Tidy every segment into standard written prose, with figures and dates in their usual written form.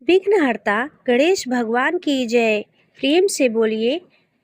विघ्नहर्ता गणेश भगवान की जय। प्रेम से बोलिए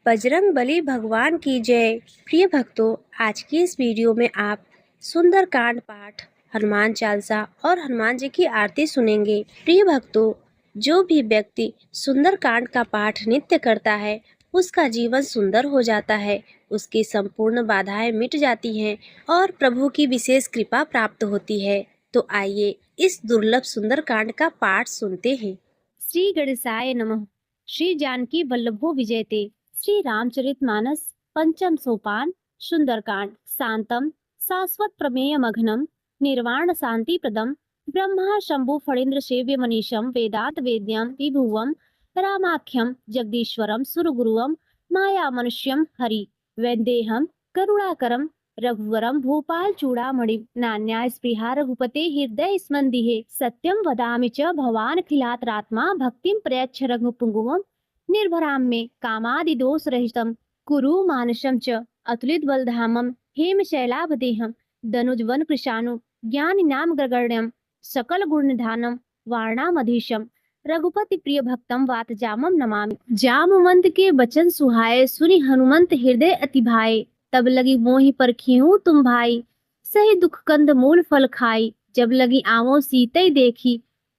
बजरंग बली भगवान की जय। प्रिय भक्तों, आज की इस वीडियो में आप सुंदरकांड पाठ, हनुमान चालीसा और हनुमान जी की आरती सुनेंगे। प्रिय भक्तों, जो भी व्यक्ति सुंदरकांड का पाठ नित्य करता है उसका जीवन सुंदर हो जाता है, उसकी संपूर्ण बाधाएं मिट जाती हैं और प्रभु की विशेष कृपा प्राप्त होती है। तो आइए इस दुर्लभ सुंदरकांड का पाठ सुनते हैं। श्री गणेशाय नमः। श्री जानकी वल्लभो विजयते। श्री रामचरितमानस पंचम सोपान। सुंदरकांड। शांतम शाश्वत प्रमेय मघनम निर्वाण शांति प्रदम ब्रह्मा शंभु फणीन्द्र सेव्य मनीषम वेदांत वेद्यम विभुवम रामाख्यम जगदीश्वरम सुरगुरुवम माया मनुष्यम हरि वैदेहम करुणाकरम रघुवरम भूपाल चूड़ामणि नान्या स्पृहा रघुपते हृदय स्मन्दिहे सत्यम वदामि च भवान खिलातरात्मा भक्तिम प्रयच्छ रघुपुंगवम निर्भराम मे कामादि दोष रहितम कुरु मानसम च अतुलित बलधामम हेम शैलाभदेहम दनुजवन कृशानु ज्ञान नाम ग्रगण्यम सकल गुण निधानम वारणामधीशम रघुपति प्रिय भक्तम वात जामम नमामि। जामवंत के बचन सुहाए सुनि हनुमंत हृदय अति भाए तब लगी मोहि परखिहु तुम भाई सही दुख कंद मूल फल खाई जब लगी आवो सीतई देखी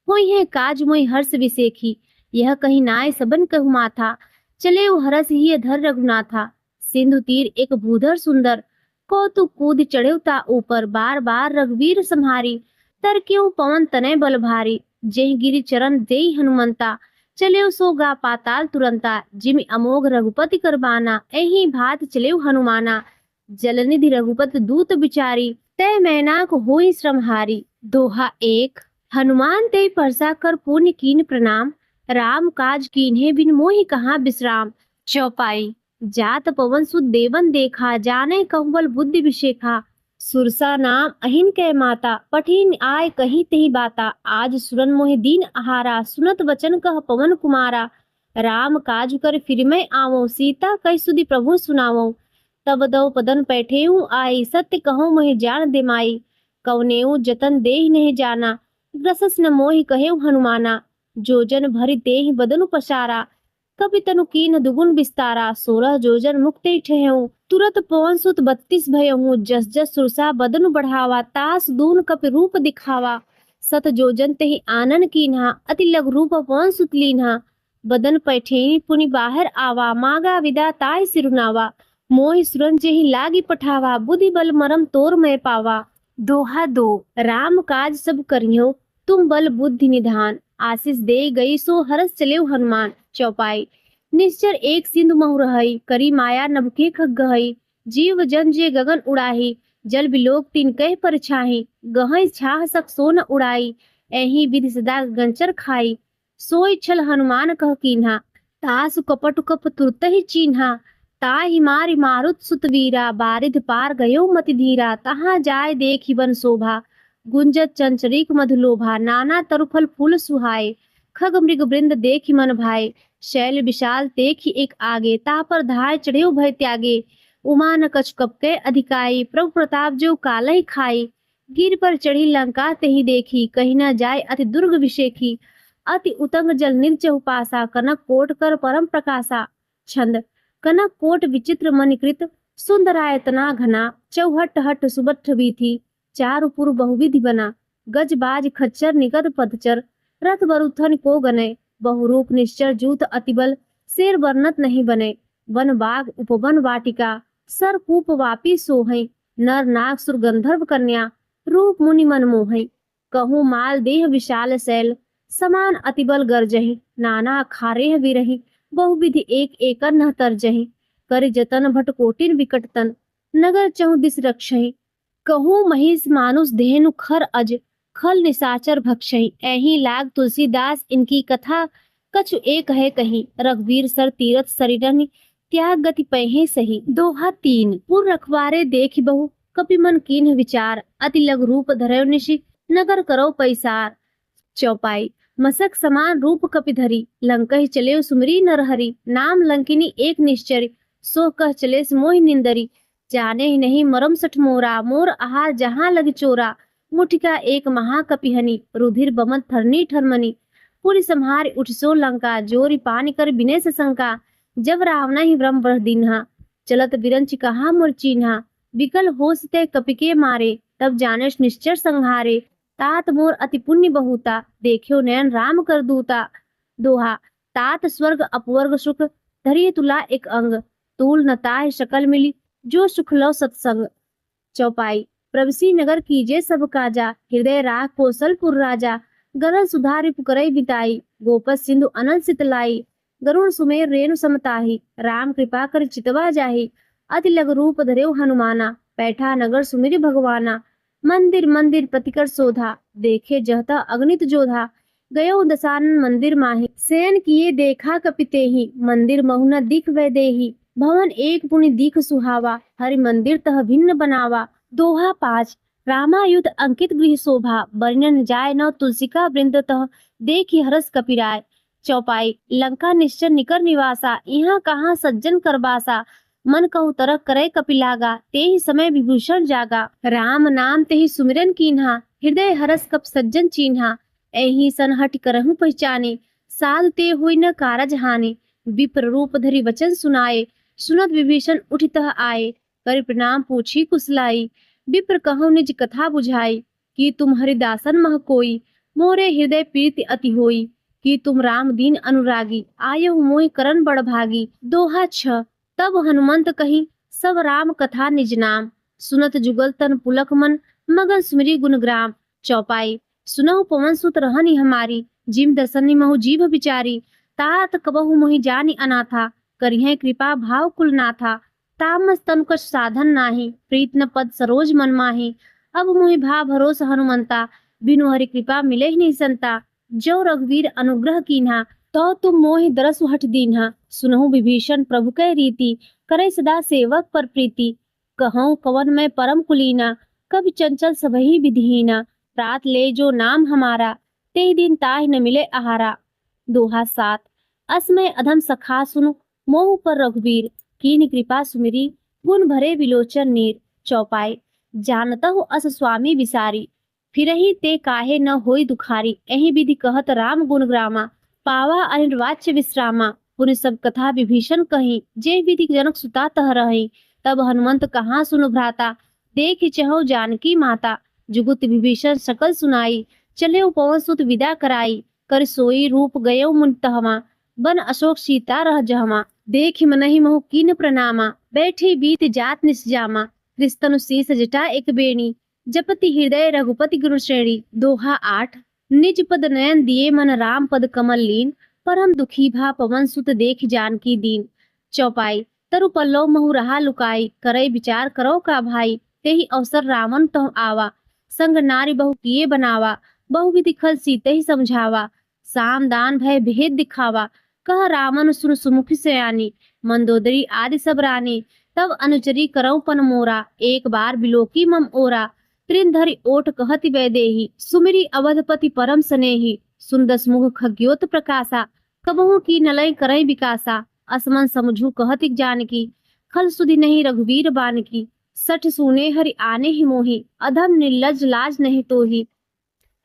होई है काज मोहि हर्ष विसेखी यह कहीं नाय सबन कहु माथा चले वो हरस ही धर रघुनाथा सिंधु तीर एक भूधर सुंदर कौतुक कूद चढ़े ता ऊपर बार बार रघुवीर सम्हारी तर क्यों पवन तनय बल भारी जेहि गिरि चरण देई हनुमंता चले सो गा पाताल तुरंता जिमि अमोघ रघुपति करबाना एहि भात चले हनुमाना जलनिधि रघुपत दूत बिचारी तय मैनाक होई श्रमहारी। दोहा एक। हनुमान ते परसा कर पुण्य कीन प्रणाम राम काज कीन्हे बिन मोहि कहाँ विश्राम। चौपाई। जात पवन सुत देवन देखा जाने कहुबल बुद्धि विशेखा सुरसा नाम अहिन कै माता पठिन आय कही तेहि बाता आज सुरन मोहि दीन आहारा सुनत वचन कह पवन कुमारा राम काज कर फिर मैं आवो सीता कह सुधि प्रभु सुनावो तब दो पदन पैठेऊ आई सत्य कहो मोहि जान दे माई कवनेऊ जतन देहि नहीं जाना ग्रसस न मोहि कहेऊ हनुमाना जोजन भरि तेहि बदनु पसारा कपि तनु कीन दुगुन विस्तारा 16 जोजन मुक्ते ठेहूं तुरत पवन सुत 32 भयहूं जस जस सुरसा बदनु बढ़ावा तास दून कपि रूप दिखावा सत जोजन तेहि आनन कीन्हा अति लघु रूप पवन सुत लीन्हा बदन पैठेनी पुनि बाहर आवा मागा विदा ताय सिरुनावा मोहि सुरन जेहि लागी पठावा बुद्धि बल मरम तोर मैं पावा। दोहा दो। राम काज सब करियो तुम बल बुद्धि निधान आशीष दे गई सो हरस चले हनुमान। चौपाई। निश्चर एक सिंधु महु रहई करी माया नभके खग गहई जीव जन जे गगन उड़ाही जल बिलोक तीन कह पर छाही गहई छाह सक सोन उड़ाई एही विधि सदा गंचर खाई सोई छल हनुमान कह कीन्हा तासु कपटु कप तुरत ही चीन्हा ताहि मारि मारुत सुत वीरा बारिध पार गयो मति धीरा तहाँ जाय देखि बन शोभा गुंजत चंचरीक मधुलोभा नाना तरुफल फूल सुहाए खग मृग वृंद देखि मन भाए शैल विशाल देखि एक आगे ता पर धाय चढ़े भय त्यागे उमा न कछ कपके अधिकाई प्रभु प्रताप जो कालहि खाई गिर पर चढ़ी लंका तेहि देखी कहीं न जाय अति दुर्ग विशेखी अति उतंग जल निर्जहु पासा कनक कोट कर परम प्रकाशा। छंद। कनक कोट विचित्र मणिकृत सुंदरायतना घना चौहट हट सुबठ बीथी चारु पुर बहुविधि बना गज बाज खच्चर निगत पदचर रथ बरुथन को गने बहुरूप निश्चर जूत अतिबल शेर वर्णत नहीं बने वन बाग उपवन वाटिका सर कूप वापी सोहै नर नाग सुर गंधर्व कन्या रूप मुनि मन मोहै कहूँ माल देह विशाल शैल समान अतिबल गरजहि नाना खारेह विरहि बहुविधि एक एकर न तरजहि कर जतन भट कोटिन विकटतन नगर चहु दिस रक्षहि कहूँ महिष मानुष धेनु खर अज खल निशाचर भक्षहि एहि लाग तुलसीदास इनकी कथा कछु एक है कहीं रघुवीर सर तीरथ सरिरनि त्याग गति पहे सही। दोहा तीन। पुर रखवारे देखि बहु कपि मन कीन्ह विचार अति लघु रूप धरयो निशि नगर करो पैसार। चौपाई। मसक समान रूप कपि धरी लंकहि चले सुमरी नरहरि नाम लंकिनी एक निश्चरी सो कह चले मोहि निंदरी जाने ही नहीं मरम सठ मोरा मोर आहार जहाँ लग चोरा मुठिका एक महाकपिहनि रुधिर बमन थरनी ठरमनी पूरी संहार उठसो लंका, जोरी पानी कर बिने से शंका। जब रावना ही ब्रह्म बरह दीन्हा, चलत बिरंच कहा मोर चिन्हा। विकल होश ते कपिके मारे, तब जानस निश्चर संहारे। तात मोर अति पुण्य बहुता, देखियो नयन राम कर दूता। दोहा, तात स्वर्ग अपवर्ग सुख, धरिय तुला एक अंग। तूल न ताहि शकल मिली, जो सुख लो सत्संग। चौपाई, प्रवसी नगर कीजे सब काजा, हृदय राख कौशलपुर राजा। गरल सुधारि पुकरई बिताई, गोपस सिंधु अनंत सितलाई। गरुड़ सुमेर रेणु समताही, राम कृपा कर चितवा जाही। अति लग रूप धरेउ हनुमाना, बैठा नगर सुमिरि भगवाना। मंदिर मंदिर प्रतिकर शोधा, देखे जहता अगणित जोधा। गयो दसानन मंदिर माही, शयन किए देखा कपितेहि। मंदिर महुना दिख वै देही, भवन एक पुनि दिख सुहावा। हरि मंदिर तह भिन्न बनावा। दोहा 5, रामायुध अंकित गृह शोभा, वर्णन जाय न तुलसिका वृंद तह। देखि हरस कपिराय। चौपाई, लंका निश्चर निकर निवासा, यहाँ कहाँ सज्जन करबासा। मन कहु तरह करे कपिलागा, तेहि समय विभूषण जागा। राम नाम तेहि सुमिरन कीन्हा, हृदय हरस कप सज्जन चीन्हा। एहि सन हट करहु पहचाने, साधु ते होई न कारज हानि। विप्र रूप धरि वचन सुनाए, सुनत विभीषण उठितः आए। कर प्रणाम पूछी कुशलाई, विप्र कहु निज कथा बुझाई। कि तुम हरिदासन मह कोई, मोरे हृदय प्रीति अति होई। कि तुम राम दीन अनुरागी, आयहु मोहि करन बड़ भागी। दोहा 6, तब हनुमंत कही सब राम कथा निज नाम। सुनत जुगल तन पुलक मन, मगन सुमिरी गुणग्राम। चौपाई, सुनहु पवन सुत रहनी हमारी, जिम दर्शनी महु जीभ बिचारी। तात कबहु मोहि जानी अनाथा, करिहे कृपा भाव कुल नाथा। तामस तनु कछ साधन नाही, प्रीत न पद सरोज मन माही। अब मोहि भा भरोस हनुमंता, बिनु हरि कृपा मिले ही नहीं संता। जो रघुवीर अनुग्रह कीन्हा, तो तुम मोहि दरसु हठ दीन्हा। सुनहु विभीषण प्रभु कै रीति, करे सदा सेवक पर प्रीति। कहऊँ कवन मैं परम कुलीना, कभी चंचल सबही विधिहीना। रात ले जो नाम हमारा, ते दिन ताहि न मिले आहारा। दोहा 7, असमय अधम सखा सुनु, मोहु पर रघुवीर। कीन्ह कृपा सुमिरी, गुण भरे विलोचन नीर। चौपाई, जानतहु अस स्वामी विसारी, फिरहि ते काहे न होई दुखारी। एहि विधि कहत राम गुण ग्रामा, पावा अनिर्वाच्य विश्रामा। पुनि सब कथा विभीषण कही, जे विधि जनक सुता तह रही। तब हनुमंत कहाँ सुनु भ्राता, देख चहु जानकी माता। जुगुत विभीषण सकल सुनाई, चले पवन सुत विदा कराई। कर सोई रूप गयो मुनि तहमा, बन अशोक सीता रह जहमा। देख मनहि मोह कीन प्रणामा, बैठी बीत जात निसजामा। कृस्तनु शीस जटा एक बेणी, जपति हृदय रघुपति गुरु श्रेणी। दोहा 8, निज पद नयन दिए मन राम पद कमल लीन। परम दुखी भा पवन सुत देख जानकी दीन। चौपाई, तरु पल्लव महु रहा लुकाई, करई विचार करो का भाई। तेहि अवसर रावण तहु आवा, संग नारी बहु किए बनावा। बहु विधि खल सीते ही समझावा, साम दान भय भेद दिखावा। कह रावण सुन सुमुखी सयानी, मंदोदरी आदि सब रानी। तब अनुचरी करौ पन मोरा, एक बार बिलोकी मम ओरा। त्रिन धरि ओठ कहति वैदेही, सुमिरी अवधपति परम सनेही। सुंदस मुख खग्योत प्रकाशा, कबहु की नलय करई विकासा। असमन समझू कहति जानकी, खल सुधि नहीं रघुवीर बानकी। सठ सुने हरि आने ही मोही, अधम निर्लज लाज नहीं तोही।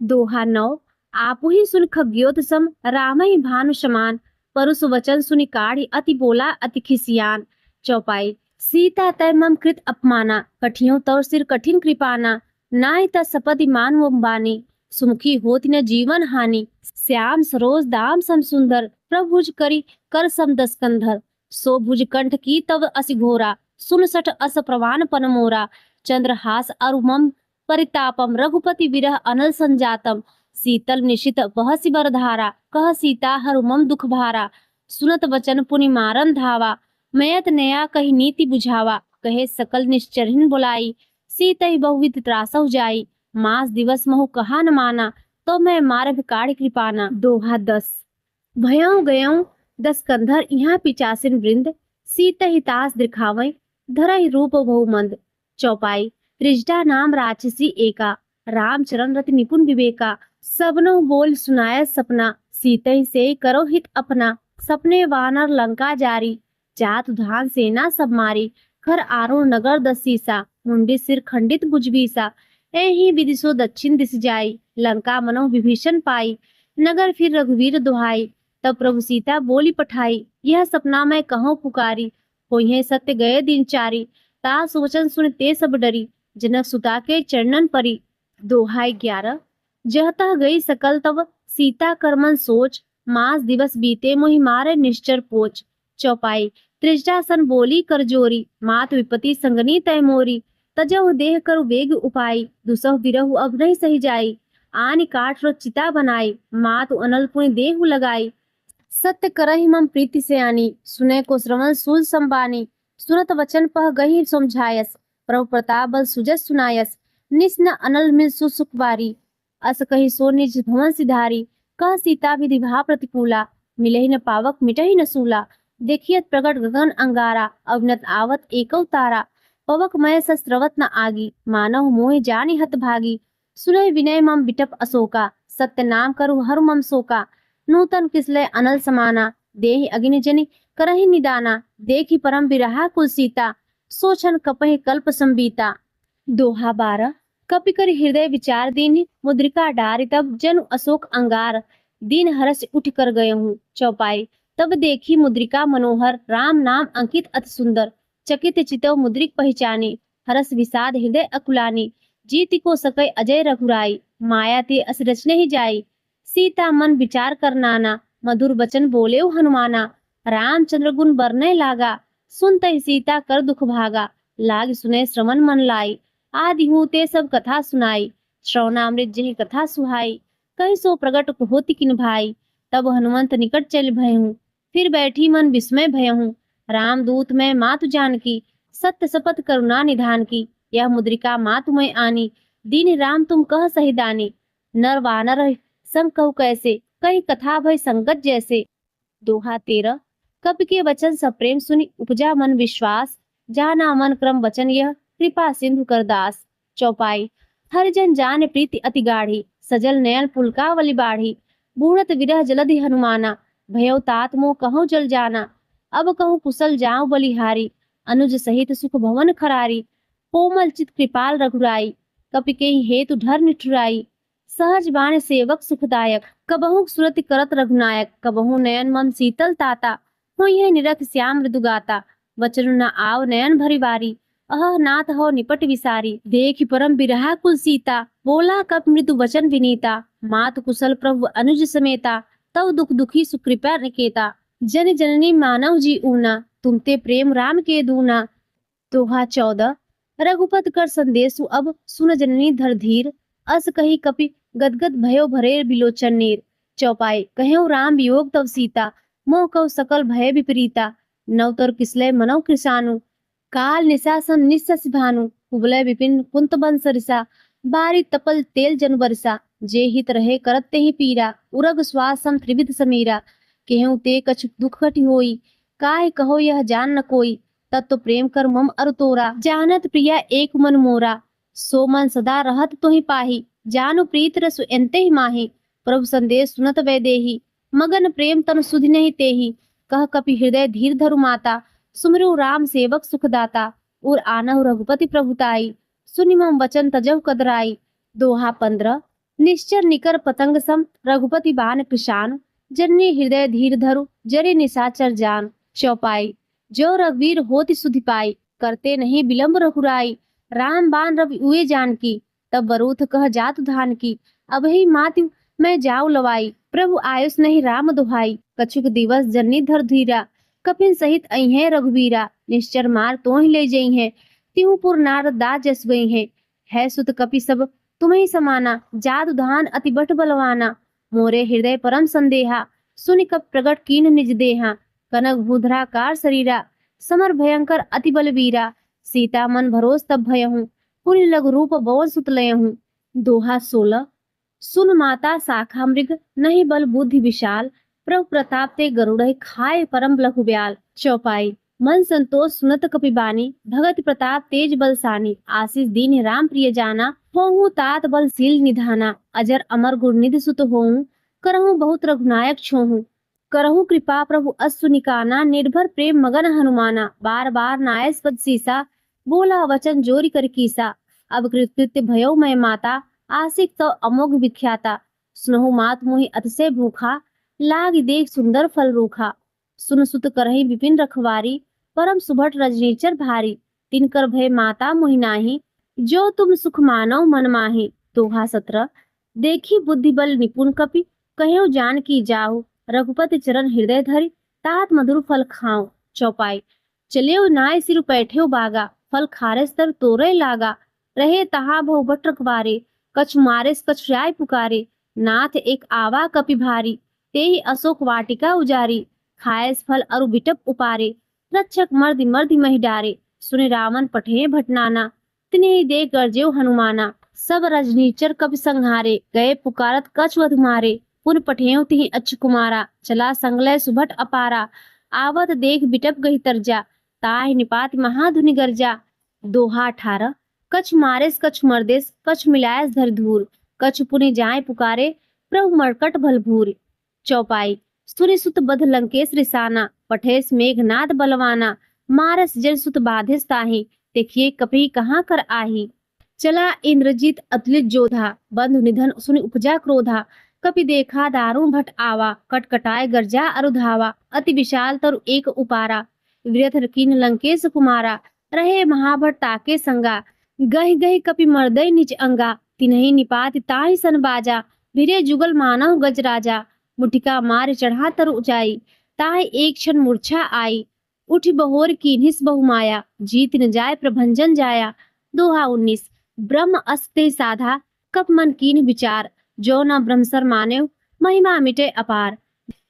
दोहा 9, आपु ही सुन खग्योत सम, राम ही भानु समान। परुष वचन सुनि काढ़ी, अति बोला अति खिसियान। चौपाई, सीता तय मम कृत अपमाना, कठियों तौर सिर कठिन कृपाना। नाय त सपदि मान वो बानी, सुमुखी होती न जीवन हानि। श्याम सरोज दाम सम सुंदर, प्रभुज करी कर सम दस कंधर। सो भुज कंठ की तव असि घोरा, सुन सठ अस प्रवान पन मोरा। चंद्रहास अरु मम परितापम, रघुपति विरह अनल संजातम। शीतल निशित बहसि बरधारा, कह सीता हरु मम दुख भारा। सुनत वचन पुनि मारन धावा, मयत नया कही नीति बुझावा। कहे सकल निश्चरिन बुलाई, सीतहि बहुविध त्रासहु जाई। मास दिवस महु कहा न माना, तो मैं मारभ काढ़ कृपाना। दोहा 10, भयऊ गयऊ 10 कंधर, यहाँ पिचासिन वृंद। सीतहि तास दिखावै, धरहि रूप बहुमंद। चौपाई, त्रिजटा नाम राक्षसी एका, रामचरण रति निपुण विवेका। सबनो बोल सुनाय सपना, सीतहि से करो हित अपना। सपने वानर लंका जारी, जात धान सेना सब मारी। खर आरुण नगर दसीसा, मुंडी सिर खंडित भुजबीसा। एहि विदिशो दक्षिण दिस जाई, लंका मनो विभीषण पाई। नगर फिर रघुवीर दुहाई। तब प्रभु सीता बोली पठाई, यह सपना मैं कहूँ पुकारी। होइहे सत्य गए दिन चारी, तास वचन सुन ते सब डरी। जनक सुता के चरणन परी। दोहाई 11। जहतः गई सकल तब सीता करमन सोच, मास दिवस बीते मोहि मारे निश्चर पोच। चौपाई। त्रिजटासन बोली कर जोरी, मात विपति संगनी तय मोरी। तजहु देह करु वेग उपाय, दुसहु बिरहु अब नहीं सही जाई। आनि काठ रो चिता बनाई, मातु अनल पुनि देहु लगाई। सत्य करहि मम प्रीति से आनी, सुने को श्रवण सूल संबानी। सुनत वचन पह गही समझायस, प्रभु प्रताप बल सुजस सुनायस। निस न अनल मिल सुसुख बारी, अस कही सो निज भवन सिधारी। कह सीता विधि भा प्रतिकूला, मिलहि न पावक मिटहि न सूला। देखियत प्रगट गगन अंगारा, अवनत आवत एकौ तारा। पवक मय सस्रवत न आगी, मानव मोहि जानि हत भागी। सुनहि विनय मम बिटप अशोका, सत्य नाम करु हरु मम शोका। नूतन किसलय अनल समाना, देहि अग्नि जनि करहि निदाना। देखि परम बिरहा कुल सीता, सोचन कपहि कल्प संबीता। दोहा 12। कपि कर हृदय विचार दीन्हि, मुद्रिका डारि तब जनु अशोक अंगार। दीन हरस उठ कर गए हूँ। चौपाई। तब देखी मुद्रिका मनोहर, राम नाम अंकित अति सुंदर। चकित चितव मुद्रिक पहचानी, हरस विषाद हृदय अकुलानी। जीति को सकै अजय रघुराई, माया ते अस रचने ही जाई। सीता मन विचार कर नाना, मधुर बचन बोले हनुमाना। रामचंद्र गुण बरने लागा, सुनते सीता कर दुख भागा। लाग सुने श्रवण मन लाई, आदि हूँ ते सब कथा सुनाई। श्रवणामृत जेहि कथा सुहाई, कहीं सो प्रगट होति किन भाई। तब हनुमंत निकट चल भयहूँ, फिर बैठी मन विस्मय भयहूँ। रामदूत मैं मातु जानकी, सत्य शपथ करुणा निधान की। यह मुद्रिका मातु मैं आनी, दीन राम तुम कह सही दानी। नर वानर संग कहु कैसे, कई कथा भय संगत जैसे। दोहा 13। कपि के वचन सप्रेम सुनि, उपजा मन विश्वास। जाना मन क्रम वचन यह, कृपा सिंधु कर दास। चौपाई। हरिजन जान प्रीति अति गाढ़ी, सजल नयन पुलकावली बाढ़ी। बूढ़त विरह जलधि हनुमाना, भयउ तात मोह कहूँ जल जाना। अब कहूँ कुशल जाऊं बलिहारी, अनुज सहित सुख भवन खरारी। कोमल चित कृपाल रघुराई, कपि के हेतु धर निठुराई। सहज बाण सेवक सुखदायक, कबहु सुरति करत रघुनायक। कबहु नयन मम शीतल ताता, होइहे निरख श्याम मृदु गाता। वचन न आव नयन भरि बारी, अह नाथ हो निपट विसारी। देखि परम बिरहा कुल सीता, बोला कप मृदु वचन विनीता। मात कुशल प्रभु अनुज समेता, तव दुख दुखी सुकृपा निकेता। जन जननी मानव जी ऊना, तुमते प्रेम राम के दूना। दोहा 14। रघुपत कर संदेशु अब, सुन जननी धर धीर। अस कही कपि गदगद भयो भरे बिलोचन नीर। चौपाई। कहेउ राम वियोग तव सीता, मोह कव सकल भय विपरीता। नवतर किसलय मनौ कृशानु, काल निशासन निस्सस भानु। कुबलय विपिन कुंत बन सरिसा, बारी तपल तेल जन बरसा। जे हित रहे करत तेहि पीरा, उरग श्वास सम त्रिविध समीरा। केहू ते कछु दुख घटि होई, काहे कहो यह जान न कोई। तत्व प्रेम कर मम अरु तोरा, जानत प्रिया एक मन मोरा। सो मन सदा रहत तोहि पाही, जानु प्रीत रसु एन्ते ही माही। प्रभु संदेश सुनत वैदेही, मगन प्रेम तन सुधि नहीं तेही। कह कपि हृदय धीर धरु माता, सुमिरु राम सेवक सुखदाता। उर आनहु रघुपति प्रभुताई, सुनि मम वचन तजहु कदराई। दोहा 15। निश्चर निकर पतंग सम, रघुपति बान कृशान। जननी हृदय धीर धरु, जरे निशाचर जान। चौपाई। जो रघुवीर होति सुधि पाई, करते नहीं विलंब रघुराई। राम बाण रवि उए जानकी, तब बरूथ कह जातु धान की। अब ही माति मैं जाऊ लवाई, प्रभु आयुष नहीं राम दुहाई। कछुक दिवस जननी धर धीरा, कपिन सहित अइहें रघुवीरा। निश्चर मार तोहि ले जइहें, तिहुपुर नारद दास जस गई है सुत कपि सब तुम्हें समाना। जादु धान अति बट बलवाना, मोरे हृदय परम संदेहा। सुनि कप प्रगट कीन निज देहा, कनक भूधराकार शरीरा। समर भयंकर अति बलवीरा, सीता मन भरोस तब भयहूँ। पुनि लघु रूप बवन सुत लयहूँ। दोहा 16। सुन माता शाखा मृग, नहीं बल बुद्धि विशाल। प्रभु प्रताप ते गरुड़ खाए परम लघु ब्याल। चौपाई। मन संतोष सुनत कपिबानी, भगत प्रताप तेज बलसानी। आशीष दीन राम प्रिय जाना, होहु तात बलशील निधाना। अजर अमर गुरनिधि सुत होहु, करहु बहुत रघुनायक छोहु। करहु कृपा प्रभु अश्रु निकाना, निर्भर प्रेम मगन हनुमाना। बार बार नायस पद सीसा, बोला वचन जोरी कर कीसा। अब कृतकृत्य भयो मैं माता, आशिक तो अमोघ विख्याता। सुनहु मात मोहि अतिशय भूखा, लाग देख सुंदर फल रूखा। सुन सुत करहि विपिन रखवारी, परम सुभट रजनीचर भारी। तिनकर भय माता मोहि नाही, जो तुम सुख मानव मन माही। दोहा 17। देखी बुद्धि बल निपुण कपि, कह्यो जान की जाहु। रघुपति चरण हृदय धरि, तात मधुर फल खाऊं। चौपाई। चलियो नाय सिर पैठ्यो बागा, फल खारे स्तर तोरे लागा। रहे तहा बहु बट रखवारे, कछु मारेस कछु राय पुकारे। नाथ एक आवा कपि भारी, तेहि अशोक वाटिका उजारी। खाएस फल अरु बिटप उपारे, रक्षक मर्दि मर्दि महि डारे। सुने रावण पठे भटनाना, तिन्हि देख गरजेउ हनुमाना। सब रजनीचर कपि संहारे, गए पुकारत कछु अधु मारे। पुन पठेउ तिहि अच्यु कुमारा, चला संगलय सुभट अपारा। आवत देख बिटप गही तरजा, ताहि निपात महाधुनि गर्जा। दोहा 18। कछु मारेस कछु मर्देस, कछु मिलायस धरि धूर। कछु पुनि जाय पुकारे, प्रभु मरकट भलभूर। चौपाई। सुनि सुत बध लंकेश रिसाना, पठेस मेघनाद बलवाना। मारस जन सुत बाधिस ताहि, देखिए कपि कहाँ कर आही। चला इंद्रजीत अतुलित जोधा, बंधु निधन सुनि उपजा क्रोधा। कपि देखा दारुण भट आवा, कटकटाए गर्जा अरु धावा। अति विशाल तरु एक उपारा, विरथ कीन लंकेश कुमारा। रहे महाभट ताके संगा, गहि गहि कपि मर्दय निज अंगा। तिन्हि निपात ताहि सन बाजा, भिरे जुगल मानव गज राजा। मुटिका मार चढ़ा तरु ऊंचाई, ताहि एक क्षण मूर्छा आई। उठि बहोर कीन्हिस बहु माया, जीत न जाय प्रभंजन जाया। दोहा 19। ब्रह्म अस्ते साधा, कप मन कीन विचार। जो न ब्रह्मसर मानेव, महिमा मिटे अपार।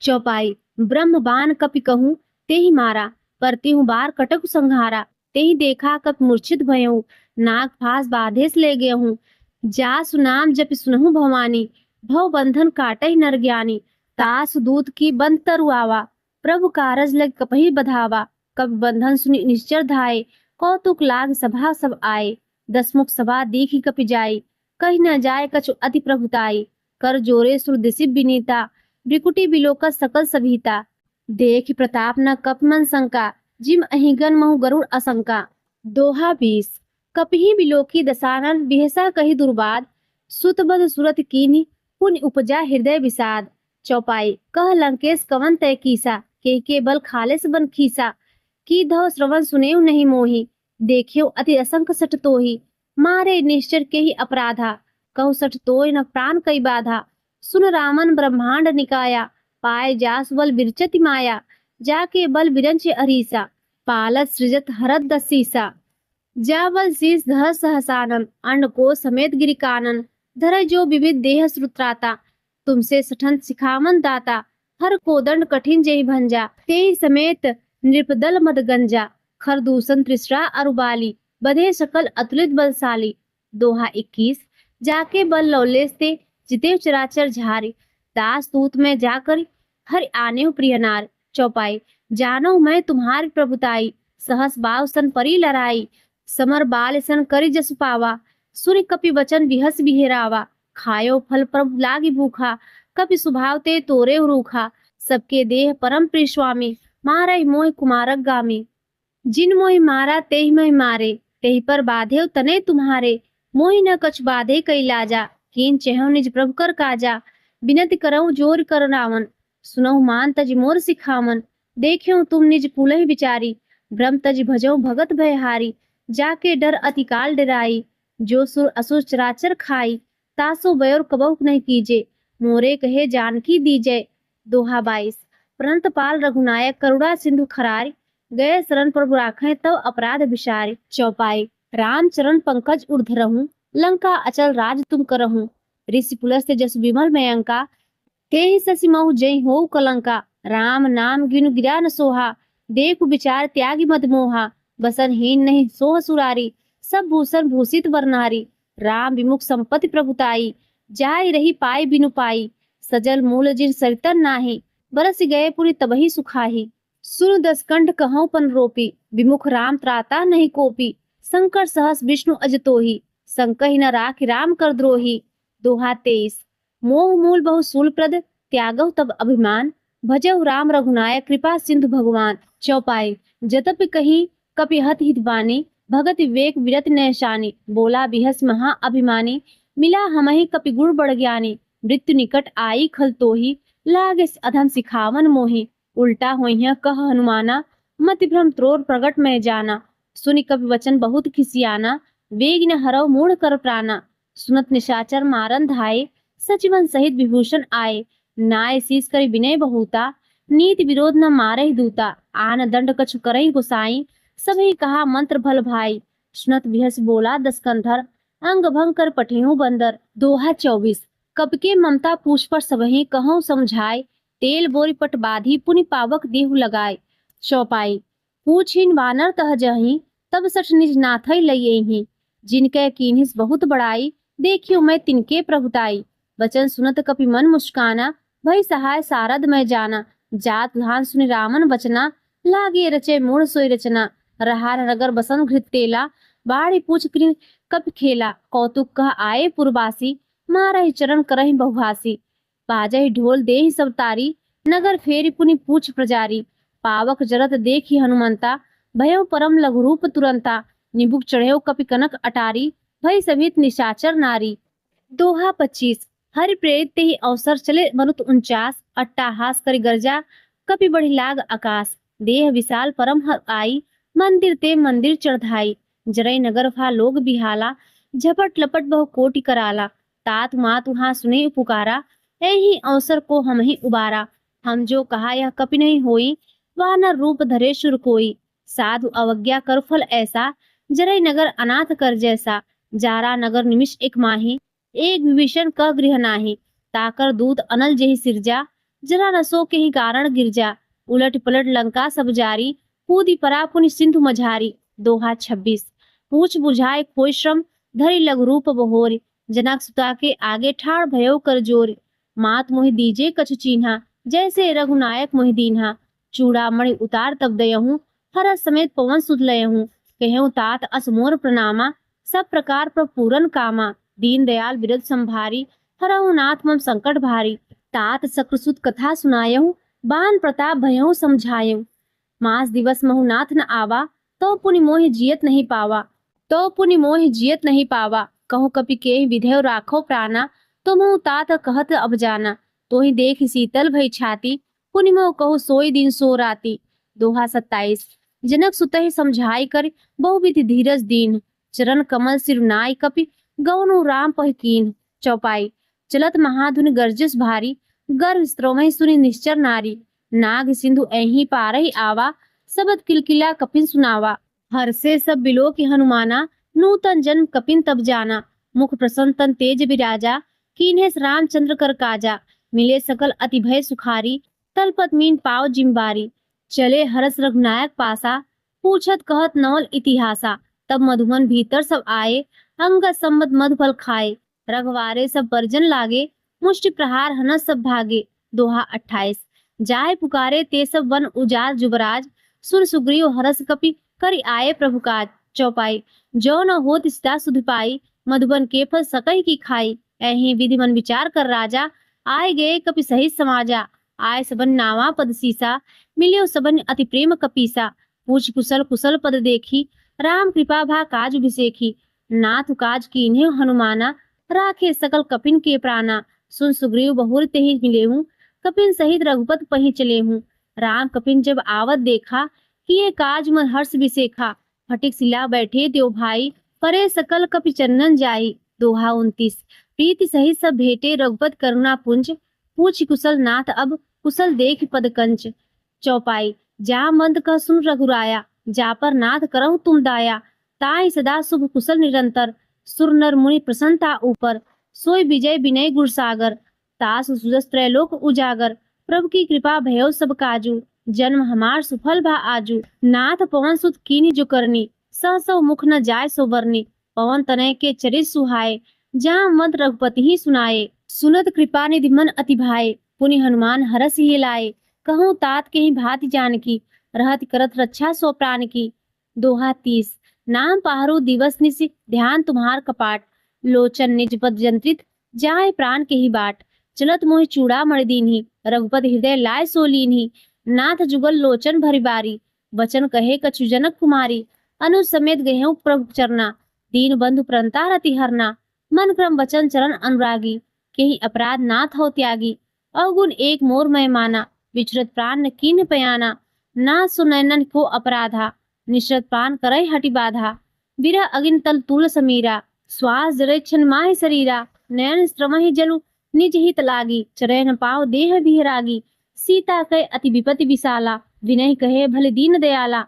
चौपाई। ब्रह्म बान कपि कहूँ, तेहि मारा। परतिहु बार कटक संहारा, तेहि देखा कप मूर्छित भयहूँ। नाग फास बाधेस ले गयहूँ, जासु नाम जपि सुनहु भवानी। भव बंधन काटहि नर ज्ञानी, तासु दूत की बंद तरु आवा। प्रभु कारज लग कपहि बधावा, कपि बंधन सुनि निश्चर धाये। कौतुक लाग सभा सब आए, दसमुख सभा देखी कपि जाई। कहि न जाय कछु अति प्रभुताई, कर जोरे सुर दिसि विनीता। भ्रिकुटी बिलोक सकल सभीता, देख प्रताप न कप मन शंका। जिम अहिगन महु गरुड़ असंका। दोहा 20। कपिहि बिलोकी दसानन, बिहसा कहि दुर्बाद। सुत बध सुरत कीन्हि, पुनि उपजा हृदय विषाद। चौपाई। कह लंकेश कवन तय कीसा, के बल खालेस बन खीसा। की धव श्रवण सुनेउ नहीं मोहि, देखियो अति असंख सठ तोहि। मारे निश्चर के ही अपराधा, कहु सठ तोय न प्राण कई बाधा। सुन रामन ब्रह्मांड निकाया, पाए जास बल विरचति माया। जाके बल विरंच अरीसा, पालत सृजत हरत दसीसा। जावल शीस धर सहसानन, अन्न को समेत गिरि कानन। धर जो विविध देह श्रुत्राता, तुमसे सठन सिखामन दाता। हर को दंड कठिन जेहि भंजा, तेहि समेत नृपदल मद गंजा। खर दूषण त्रिसरा अरुबाली, बधे सकल अतुलित बलशाली। दोहा 21। जाके बल लौलेस ते, जिते चराचर झारी। दास दूत में जाकर, हरि आने प्रिय नार। चौपाई। जानो मैं तुम्हारी प्रभुताई, सहस बाव सन परी लड़ाई। समर बाल सन करि जस पावा, सुनि कपि वचन विहस बिहेरावा। खायो फल प्रभु लागी भूखा, कपि सुभाव ते तोरे रूखा। सबके देह परम प्रिय स्वामी, मारै मोहि कुमारक गामी। जिन मोहि मारा तेहि मैं मारे, तेहि पर बाधेउ तने तुम्हारे। मोहि न कछु बाधे कई लाजा, कीन चेहु निज प्रभु कर काजा। बिनति करऊं जोर कर नावन, सुनहु मान तज मोर सिखावन। देखियो तुम निज कुलहि विचारी, ब्रह्म तज भजऊ भगत भयहारी। जाके डर अति काल डराई, जो सुर असुर चराचर खाई। तासो बयोर कबहु नहीं कीजे, मोरे कहे जानकी दीजे। दोहा 22। प्रणत पाल रघुनायक, करुणा सिंधु खरारी। गए शरण प्रभु राखें तव अपराध विसारी। चौपाई। राम चरण पंकज ऊर्ध रहूं, लंका अचल राज तुम करहूं। ऋषि पुलस्त्य जस विमल मयंका, तेहि शशि महु जय होउ कलंका। राम नाम गिनु गिरा न सोहा, देखु विचार त्यागी मद मोहा। बसन हीन नहीं सोह सुरारी, सब भूषण भूषित वर्नारी। राम विमुख संपत्ति प्रभुताई, जाय रही पाई बिनु पाई। सजल मूल जिन सरितन नाही, बरस गए पुरि तबहि सुखाही। सुन दस कंठ कहऊं पन रोपी, विमुख राम त्राता नहीं कोपी। शंकर सहस विष्णु अजतोही, संकहि न राखि राम कर द्रोही। दोहा 23। मोह मूल बहु शूलप्रद, त्यागहु तब अभिमान। भजहु राम रघुनायक, कृपा सिंधु भगवान। चौपाई। जतपि कहीं कपि हत हित बानी, भगत विवेक विरत नैशानी। बोला बिहस महा अभिमानी, मिला हमहि कपि गुण बड़ ज्ञानी। मृत्यु निकट आई खल तोही, लागे अधम सिखावन मोही। उल्टा होइह कह हनुमाना, मति भ्रम त्रोर प्रगट में जाना। सुनि कपि वचन बहुत खिसियाना, वेग न हरव मूढ़ कर प्राणा। सुनत निशाचर मारन धाये, सचिवन सहित विभूषण आए। नाय शीस करि विनय बहुता, नीति विरोध न मारहि दूता। आन दंड कछु करहि गोसाई, सभी कहा मंत्र भल भाई। सुनत बिहस बोला दसकंधर, अंग भंग कर पठेहु बंदर। दोहा 24। कब के ममता पूछ पर सबहि कहूँ समझाए, तेल बोरी पट बाधी पुनि पावक देहु लगाए। चौपाई। पूछिन वानर तह जहीं, तब सठ निज नाथै लइयहि। जिनके कीन्हिस बहुत बड़ाई, देखियो मैं तिनके प्रभुताई। वचन सुनत कपि मन मुस्काना, भई सहाय सारद मैं जाना। जात धान सुनि रामन वचना, लागे रचे मूढ़ सोई रचना। रहार नगर बसन घृत तेला, बाढ़ी पूछ कृ कपि खेला। कौतुक कह आए पुरवासी, मारहि चरण करहि बहुभासी। बाजहि ढोल देहि सब तारी, नगर फेरी पुनि पूछ प्रजारी। पावक जरत देखी हनुमंता, भयो परम लघु रूप तुरंता। निबुक चढ़ेउ कपि कनक अटारी, भई सभित निशाचर नारी। दोहा 25। हरि प्रेरित ते ही अवसर चले मनुत 49। अट्टाहास करि गर्जा, कपि बढ़ी लाग आकाश। देह विशाल परम हर आई, मंदिर ते मंदिर चढ़ाई। जरई नगर फा लोग बिहाला, झपट लपट बहु कोटि कराला। तात मात वहाँ सुने पुकारा, एहि अवसर को हम ही उबारा। हम जो कहा यह कपि नहीं होई, वानर रूप धरे शुर कोई। साधु अवज्ञा कर फल ऐसा, जरई नगर अनाथ कर जैसा। जारा नगर निमिष एक माही, एक विभीषण का गृह नाही। ताकर दूत अनल जेहि सिरजा, जरा नसो के ही कारण गिरजा। उलट पलट लंका सब जारी, कूदी परा पुनि सिंधु मझारी। दोहा 26। पूछ बुझाए खोय श्रम, धरि लघु रूप बहोरी। जनक सुता के आगे ठाड़ भयो कर जोर। मात मोहि दीजे कछु चीन्हा, जैसे रघुनायक मोहि दीन्हा। चूड़ा मणि उतार तब दयहूँ, हरस समेत पवन सुध लयहूँ। कहूँ तात अस मोर प्रणामा, सब प्रकार पर पूरन कामा। दीन दयाल बिरद संभारी, हरहु नाथ मम संकट भारी। तात सक्रसुत कथा सुनायहूँ, बान प्रताप भयहु समझायहूँ। मास दिवस महु नाथ न आवा, तो पुनि मोहि जियत नहीं पावा। कहूँ कपि के विधेय राखो प्राणा, तो मोह तात कहत अब जाना। तो ही देख शीतल भई छाती, पुनि मोह कहु सोई दिन सो राती। दोहा 27। जनक सुतहि समझाई कर, बहुविधि धीरज दीन। चरण कमल सिरुनाई कपि, गौनु राम पहि कीन। चौपाई। चलत महाधुनि गर्जिस भारी, गर्भ स्त्रोमहि सुनि निश्चर नारी। नाग सिंधु ऐहि पारहि आवा, सबद किलकिला कपिन सुनावा। हर से सब बिलो की हनुमाना, नूतन जन्म कपिन तब जाना। मुख प्रसन्न तन तेज विराजा, कीन्हेस रामचंद्र कर काजा। मिले सकल अति भय सुखारी, तलपत मीन पाव जिम्बारी। चले हरस रघुनायक पासा, पूछत कहत नवल इतिहासा। तब मधुमन भीतर सब आए, अंगद संबत मधुफल खाए। रघवारे सब बरजन लागे, मुष्टि प्रहार हनस सब भागे। दोहा 28। जाय पुकारे ते सब वन उजाड़ जुबराज, सुर सुग्रीव हरस कपि करि आए प्रभु काज। चौपाई। जो न होत सीता सुध पाई, मधुबन के फल सकहि की खाई। ऐहि विधि मन विचार कर राजा, आए गए कपि सहित समाजा। आय सबन नावा पद सीसा, मिलियो सबन अति प्रेम कपीसा। पूछ कुशल कुशल पद देखी, राम कृपा भा काज बिसेखी। नाथ काज कीन्हे हनुमाना, राखे सकल कपिन के प्राणा। सुन सुग्रीव बहुर तेहि मिलेहूँ, कपिन सहित रघुपत पहि चलेहूँ। राम कपिन जब आवत देखा, किए काज मन हर्ष बिसेखा। फटिक सिला बैठे त्यो भाई, परे सकल कपि चंदन जाई। दोहा 29। प्रीति सहित सब भेटे रघुपत करुणा पुंज, पूछ कुशल नाथ अब कुशल देख पद कंच। चौपाई। जा मंद कह सुन रघुराया, जा पर नाथ करहु तुम दाया। ताई सदा शुभ कुशल निरंतर, सुर नर मुनि प्रसन्नता ऊपर। सोई विजय विनय गुरसागर, तास सुजस त्रैलोक उजागर। प्रभु की कृपा भयो सब काजू, जन्म हमार सुफल भा आजू। नाथ पवन सुत कीनी जो करनी, सौ मुख न जाय सो बरनी। पवन तनय के चरित सुहाए, जहाँ मंत्र रघुपति ही सुनाए। सुनत कृपा निधि मन अति भाए, पुनि हनुमान हरस ही लाए। कहूँ तात के ही भांति जानकी, रहत करत रक्षा सो प्राण की। दोहा 30। नाम पाहरु दिवस निसि, ध्यान तुम्हार कपाट। लोचन निज पद जंत्रित, जाय प्राण के ही बाट। चलत मोहि चूड़ा मणि दीन्ही, रघुपति हृदय लाय सो लीन्ही। नाथ जुगल लोचन भरि बारी, वचन कहे कछु जनक कुमारी। अनुज समेत गएहूँ प्रभु चरना, दीन बंधु प्रणता रति हरना। मन क्रम वचन चरण अनुरागी, के ही अपराध नाथ हो त्यागी, अवगुण एक मोर मैं माना, विचरत प्राण न कीन पयाना, ना सुनैनन को अपराधा, निश्रत प्राण करे हटि बाधा, विरह अगिन तल तूल समीरा, श्वास जरे क्षण माहि शरीरा, नयन श्रमहि जलु निज हित लागी, चरय न पाव देह विहरागी, सीता कहे अति विपति विशाला, विनय कहे भले दीन दयाला।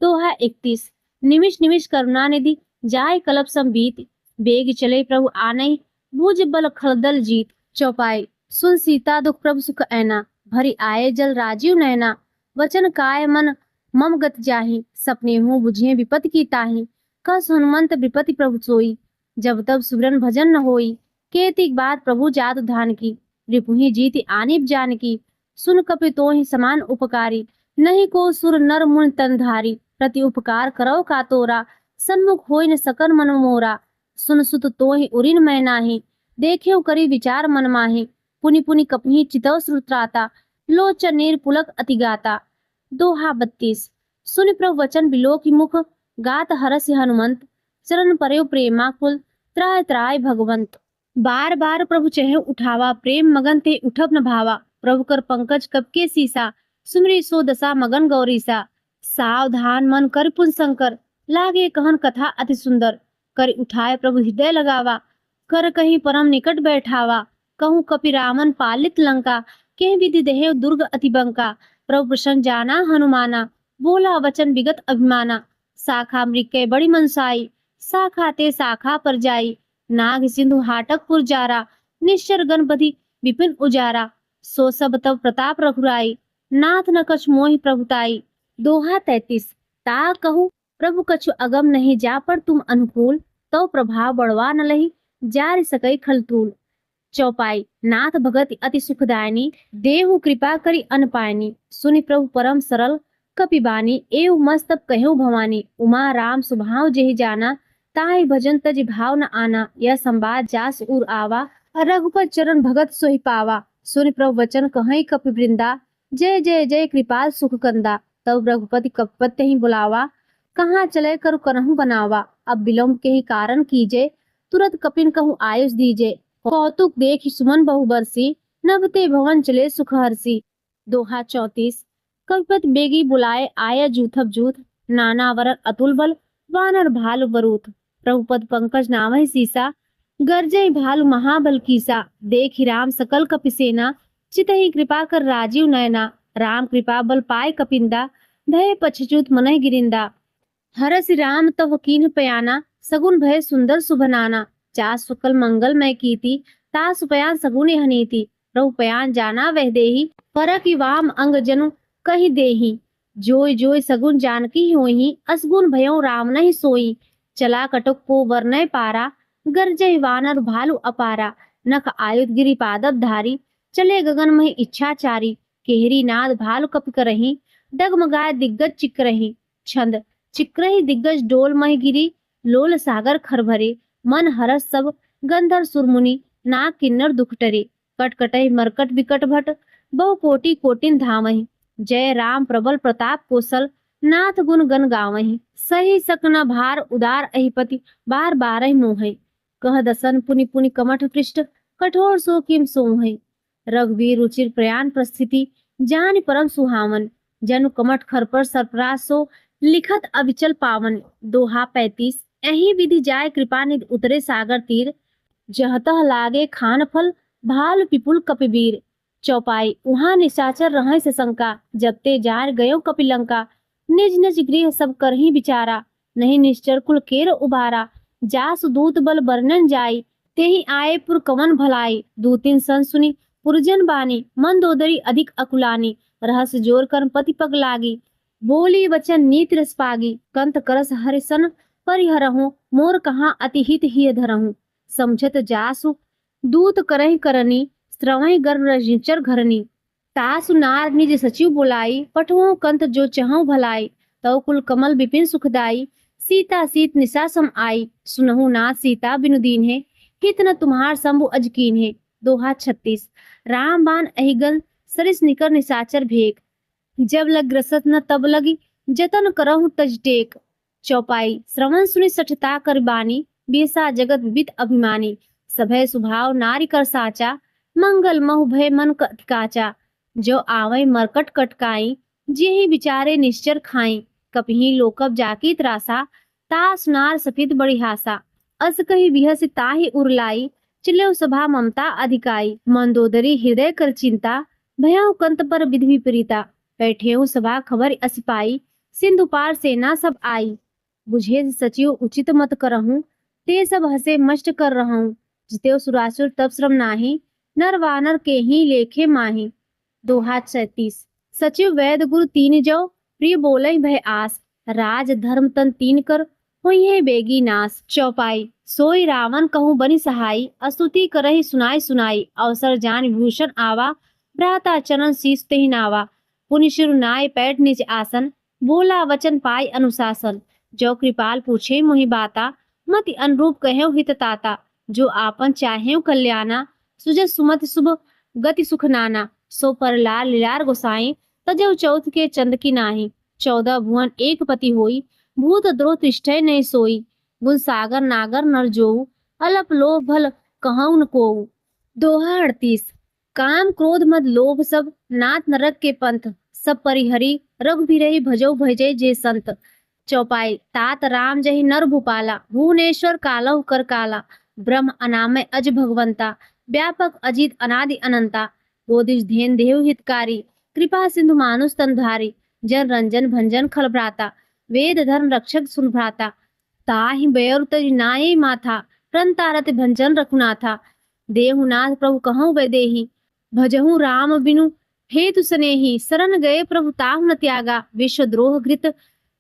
दोहा 31। निमिष निमिष करुणा निधि, जाय कल्प संबीत, बेग चले प्रभु आनई, भुज बल खलदल जीत। चौपाई। सुन सीता दुख प्रभु सुख ऐना, भरी आए जल राजीव नैना, वचन काय मन मम गत जाहि, सपने हूँ बुझिए विपति की ताहि, कस हनुमंत विपति प्रभु सोई, जब तब सुरन भजन न होई, केतिक बात प्रभु जात धान की, रिपुहि जीति आनिब जान की, सुन कपि तोहि समान उपकारी, नहीं को सुर नर मुन तन धारी, प्रति उपकार करो का तोरा, सन्मुख होई न सकन मन मोरा, सुन सुत तोहि उरिन मैं नाही, देखेउ करी विचार मन माहि, पुनि पुनि कपहि चितव श्रुत्राता, लोचन नीर पुलक अति गाता। दोहा 32। सुनि प्रभु वचन बिलो की मुख, गात हरसि हनुमंत, चरण परेउ प्रेमाकुल, त्राय त्राय भगवंत। बार बार प्रभु चहे उठावा, प्रेम मगन ते उठब न भावा, प्रभु कर पंकज कब के सीसा, सुमरी सो दशा मगन गौरीसा। सावधान मन कर पुन शंकर, लागे कहन कथा अति सुंदर, कर उठाए प्रभु हृदय लगावा, कर कहीं परम निकट बैठावा, कहूँ कपि रामन पालित लंका, के विधि देह दुर्ग अति बंका, प्रभु प्रसन्न जाना हनुमाना, बोला वचन विगत अभिमाना, शाखा मृग बड़ी मनसाई, शाखा ते शाखा पर जाई, नाग सिंधु हाटक पुर जारा, निश्चर गणपति विपिन उजारा, सो सब तब प्रताप रघुराई, नाथ न कछ मोहि प्रभुताई। दोहा 33। ता कहूँ प्रभु कछु अगम नहीं, जा पर तुम अनुकूल, तो प्रभाव बढ़वा न लही, जारि सकई खलतूल। चौपाई। नाथ भगत अति सुखदायनी, देहु कृपा करी अनपायनी, सुनि प्रभु परम सरल कपि बानी, एव मस्तब कहु भवानी, उमा राम सुभाव जेहि जाना, ताहि भजन तज भाव न आना, यह संवाद जास उर आवा, रघुपत चरण भगत सोहि पावा, सुनि प्रभु वचन कहई कपि वृंदा, जय जय जय कृपाल सुख कंदा। तब रघुपति कपपत ही बुलावा, कहाँ चले करु करहु बनावा, अब विलम्ब के ही कारण कीजे, तुरंत कपिन कहूँ आयुष दीजे, कौतुक देख सुमन बहु बरसी, नभते भवन चले सुख हरसी। दोहा 34। कपिपत बेगी बुलाए आया जूथब जूथ, नाना वरन अतुल बल, वानर भालु बरूथ, प्रभुपद पंकज नावहि सीसा, गर्जय भालु महाबल कीसा, देखि राम सकल कपि सेना, चितहि कृपा कर राजीव नयना, राम कृपा बल पाए कपिंदा, भय पछचूत मनहि गिरिंदा। हरसि राम तव कीन्ह पयाना, सगुन भय सुंदर सुभनाना, चास सुकल मंगल मैं कीति, तास पयान सगुन हनीति, प्रभु पयान जाना वह देही, परकि वाम अंग जनु कहि देही, जोय जोय सगुन जानकी होई, असगुन भयों राम नहीं सोई, चला कटुक को वर्णय पारा, गर्जय वानर भालु अपारा, नख आयुध गिरि पादप धारी, चले गगन महि इच्छाचारी, केहरी नाद भालु कपि करही, डगमगाए दिग्गज चिक्रही। छंद। चिक्रही दिग्गज डोल महि गिरी, लोल सागर खर भरे, मन हरस सब गंधर सुरमुनि, नाग किन्नर दुख टरे, कटकटहि मरकट विकट भट, बहु कोटि कोटिन धामहि, जय राम प्रबल प्रताप कौशल, नाथ गुण गण गावहि, सही सक न भार उदार अहिपति, बार बारहि मोहै, कह दसन पुनि पुनि कमठ पृष्ठ, कठोर सो किम सोहै, रघुवीर रुचिर प्रयाण प्रस्थिति, जानि परम सुहावन, जनु कमठ खर पर सरफराज सो, लिखत अविचल पावन। दोहा 35। एही विधि जाय कृपा निधि उतरे सागर तीर, जहतह लागे खान फल, भाल पिपुल कपिवीर। चौपाई। उहाँ निशाचर रहें से शंका, जबते जार गयो कपिलंका, निज निज गृह सब करही विचारा, नहीं निश्चर कुल केर उबारा, जासु दूत बल बरनन जाई, तेहि आए पुर कवन भलाई, दूतिन सन सुनी पुरजन बानी, मंदोदरी अधिक अकुलानी, रहस्य जोर कर पति पग लागी, बोली वचन नीति रस पागी, कंत करस हरिसन परिहरहूँ, मोर कहाँ अति हित हिय धरहूँ, समझत जासु दूत करहि करनी, श्रवहि गर्भ रजिचर घरनी, तासु नार निज सचिव बुलाई, पठवों कंत जो चहु भलाई, तव कुल कमल विपिन सुखदाई, सीता सीत निशा सम आई, सुनहु नाथ सीता बिनु दीन है, हित न तुम्हार शंभु अजकीन है। दोहा 36। राम बाण अहिगन सरिस निकर निशाचर भेक, जब लग ग्रसत न तब लगी, जतन करहु तज टेक। चौपाई। श्रवण सुनि सठता कर बानी, बेसा जगत विदित अभिमानी, सभय स्वभाव नारी कर साचा, मंगल महु भय मन काचा। जो आवै मरकट कटकाई, जेहि विचारे निश्चर खाई। कपिही लोकब जाकी त्रासा, तास नार सफित बड़ी हासा। अस कही विहस ताहि उरलाई, चिल्लव सभा ममता अधिकाई। मंदोदरी हृदय कर चिंता, भयउ कंत पर विधि विपरीता। बैठेऊ सभा खबर अस पाई, सिंधु पार सेना सब आई। बुझे सचिव उचित मत करहूँ, ते सब हसे मष्ट कर रहूँ। जितेव सुरासुर तब श्रम नाही, नर वानर के ही लेखे माही। दोहा 37। सचिव वैद गुरु तीन जो, प्रिय बोलई भय आस। राज धर्म तन तीन कर, होइहे बेगी नाश। चौपाई। सोई रावण कहूँ बनि सहाई, अस्तुति करहि सुनाई सुनाई। अवसर जान विभूषण आवा, भ्राता चरण शीस तेहि नावा। पुनि शिरु नाय पैठ निज आसन, बोला वचन पाई अनुशासन। जो कृपाल पूछे मोहि बाता, मति अनुरूप कहेउ हित ताता। जो आपन चाहेउ कल्याणा, सुजय सुमति शुभ गति सुख नाना। सो पर लाल लीलार गोसाई, तजौ चौथ के चंद की नाही। 14 भुवन एक पति होई, भूत द्रोह तिष्ठै नहीं सोई। गुण सागर नागर नर जोऊ, अलप लोभ भल कहऊ न कोऊ। दोहा 38। काम क्रोध मद लोभ सब, नाथ नरक के पंथ। सब परिहरी रघुबीरहि भजऊ भजै जे संत। चौपाई। तात राम जहि नर भूपाला, भुवनेश्वर कालहु कर काला। ब्रह्म अनामय अज भगवंता, व्यापक अजित अनादि अनंता। गोदिश धेन देहु हितकारी, कृपा सिंधु मानुष तन धारी। जन रंजन भंजन खल भ्राता, वेद धर्म रक्षक सुन भ्राता। ताहि बेअर तज नाये माथा, रन तारत भंजन रघुनाथा। देहुनाथ प्रभु कहूँ वैदेही, भजहु राम बिनु हेतु सनेही। शरण गए प्रभु ताहु न त्यागा, विश्वद्रोह घृत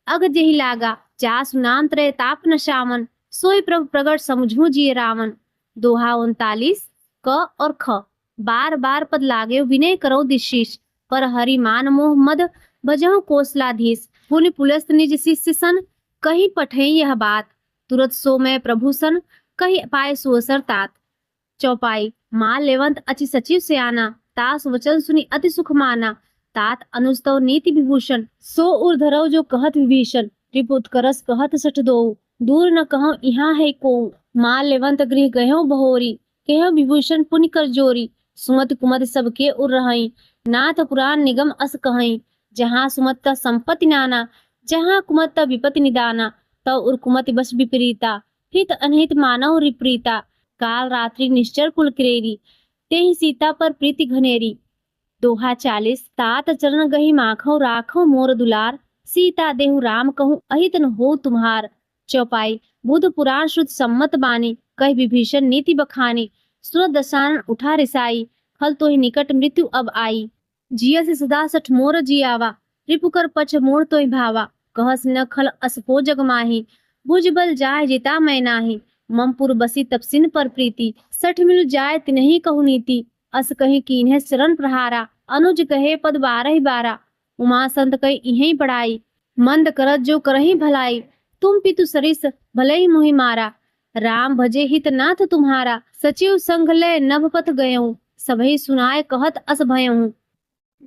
अग जेहि लागा। जासु नाम त्रय ताप न शामन, सोई प्रभु प्रगट समुझू जिय रावण। दोहा 39। क और ख। बार बार पद लागे विनय करो दिशीष, पर हरि मान मोह मद भजहु कोसलाधीश। पुनि पुलस्त निज शिष्य सन, कहीं पठई यह बात। तुरत सो मैं प्रभु सन, कहीं पाए सुअसर तात। चौपाई। माल लेवंत अचि सचिव सयाना, तास वचन सुनी अति सुख माना। तात अनुस्तव नीति विभूषण, सो उर्धरव जो कहत विभीषण। रिपुत करस कहत सठ दोऊ, दूर न कहूँ यहाँ है कोऊ। माल लेवंत गृह गयो बहोरी, कहो विभूषण पुनि कर जोरी। सुमति कुमति सबके उर रहई, नाथ पुराण निगम अस कहई। जहाँ सुमत संपत्ति नाना, जहाँ कुमत विपत्ति निदाना। तव उर कुमति बस विपरीता, हित अनहित मानव रिप्रीता। काल रात्रि निश्चर कुल क्रेरी, तेहि सीता पर प्रीति घनेरी। दोहा 40। तात चरण गही माखो राखो मोर दुलार, सीता देहु राम कहूँ अहित न हो तुम्हार। चौपाई। बुध पुराण श्रुत सम्मत बानी, कह विभीषण नीति बखानी। सुरत दशानन उठा रिसाई, खल तोहि निकट मृत्यु अब आई। जिया से सदा सठ मोर जियावा, रिपुकर पछ मोर तोहि भावा। कहस न खल असपो जग माही, भुज बल जाय जिता मैं नाही। ममपुर बसी तपसिन पर प्रीति, सठ मिल जाय तिनहि कहु नीति। अस कही कीन्हे शरण प्रहारा, अनुज कहे पद 12 उमा संत कही इहीं पढ़ाई। मंद करत जो करही भलाई, तुम पितु सरिस भलई मुहि मारा। राम भजे हित नाथ तुम्हारा, सचिव संग लय नभपथ गयऊँ। सबहि सुनाय कहत अस भयऊँ।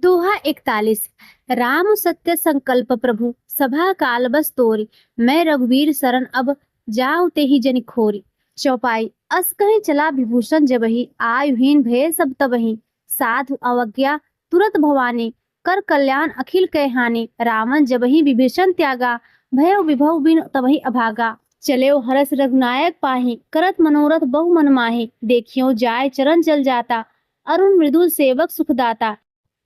दोहा 41। राम सत्य संकल्प प्रभु, सभा काल बस तोरी। मैं रघुवीर शरण अब, जाऊँ तेहि जनि खोरी। चौपाई। अस कहीं चला विभूषण जबहि, आयुहीन भय सब तबहि। साधु अवज्ञा तुरत भवानी, कर कल्याण अखिल कै हानि। रावण जबहि विभीषण त्यागा, भयो विभव बिन तबहि अभागा। चलेओ हरस रघुनायक पाहि, करत मनोरथ बहु मन माहि। देखियो जाय चरण जल जाता, अरुण मृदुल सेवक सुखदाता।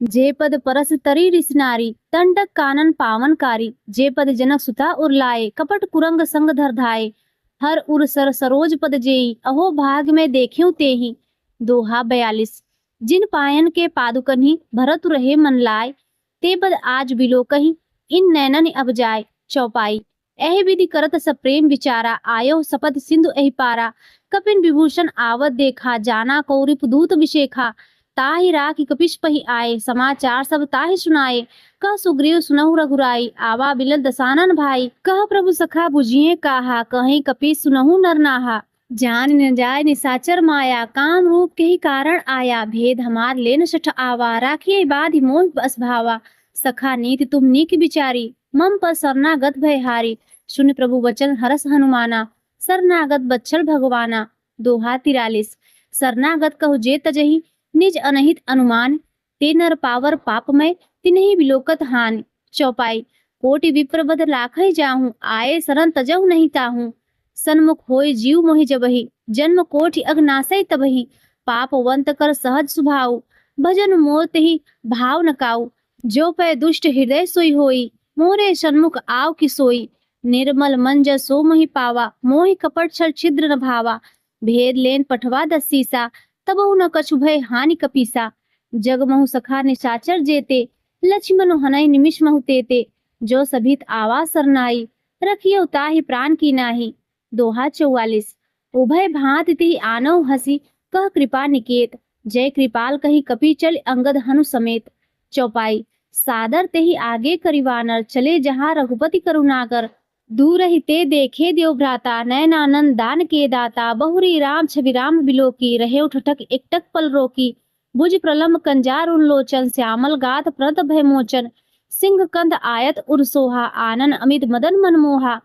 जे पद परस तरी रिस नारी, तंडक कानन पावनकारी। जे पद जनक सुता उरलाए, कपट कुरंग संग धर धाये। हर उर सर सरोज पद जेई, अहो भाग में देखियो तेहि। दोहा 42। जिन पायन के पादुकन्हि, भरतु रहे मन लाय। ते पद आज बिलो कहीं, इन नैनन अब जाय। चौपाई। एहि विधि करत सब प्रेम विचारा, आयो सपथ सिंधु एहि पारा। कपिन विभूषण आवत देखा, जाना कौरिप दूत विशेखा। ताहि राखी कपिश पहि आए, समाचार सब ताहि सुनाए। कह सुग्रीव सुनहु रघुराई, आवा बिलन दसानन भाई। कह प्रभु सखा बुझिए काहा, कहीं कपि सुनहु नर नाहा। जान न जाय निसाचर माया, काम रूप के ही कारण आया। भेद हमार लेन सठ आवा, राखिए बाधि मोह बस भावा। सखा नीति तुम नीक विचारी, मम पर शरणागत भय हारी। सुन प्रभु वचन हरस हनुमाना, शरणागत बच्छल भगवाना। दोहा 43। शरणागत कहु जे तजहि निज अनहित अनुमान, ते नर पावर पापमय तिन्हि बिलोकत हानि। चौपाई। कोटि विप्र बद लाखै जाहूं, आए शरण तजहु नहीं ताहूं। सन्मुख होय जीव मोहि जबहि, जन्म कोटि अगनासै तबहि। पापवंत कर सहज सुभाऊ, भजन मोर तेहि भाव न काऊ। जो पै दुष्ट हृदय सोई होई, मोरे सन्मुख आव कि सोई। निर्मल मन जस सो मोहि पावा, मोहि कपट छल छिद्र न भावा। भेद लेन पठवा दस सीसा, तबहु न कछु भय हानि कपीसा। जग महु सखा निशाचर जेते, लक्ष्मण हनई निमिष महु तेते। जो सभित आवा सरनाई, रखियो ताहि प्राण की नाही। दोहा 44। उभय भांति तिहि आनौ हसी, कह कृपा निकेत। जय कृपाल कही कपि चल अंगद हनु समेत। चौपाई। सादर तेहि आगे करिवानर, चले जहाँ रघुपति करुणाकर। दूर ही ते देखे देव भ्राता, नयनानंद दान के दाता। बहुरी राम छवि राम बिलोकी, रहे उठठक एकटक पल रोकी। भुज प्रलम्ब कंजार उन्लोचन, श्यामल गात प्रणत भय मोचन। सिंह कंद आयत उर सोहा, आनन अमित मदन मनमोहा।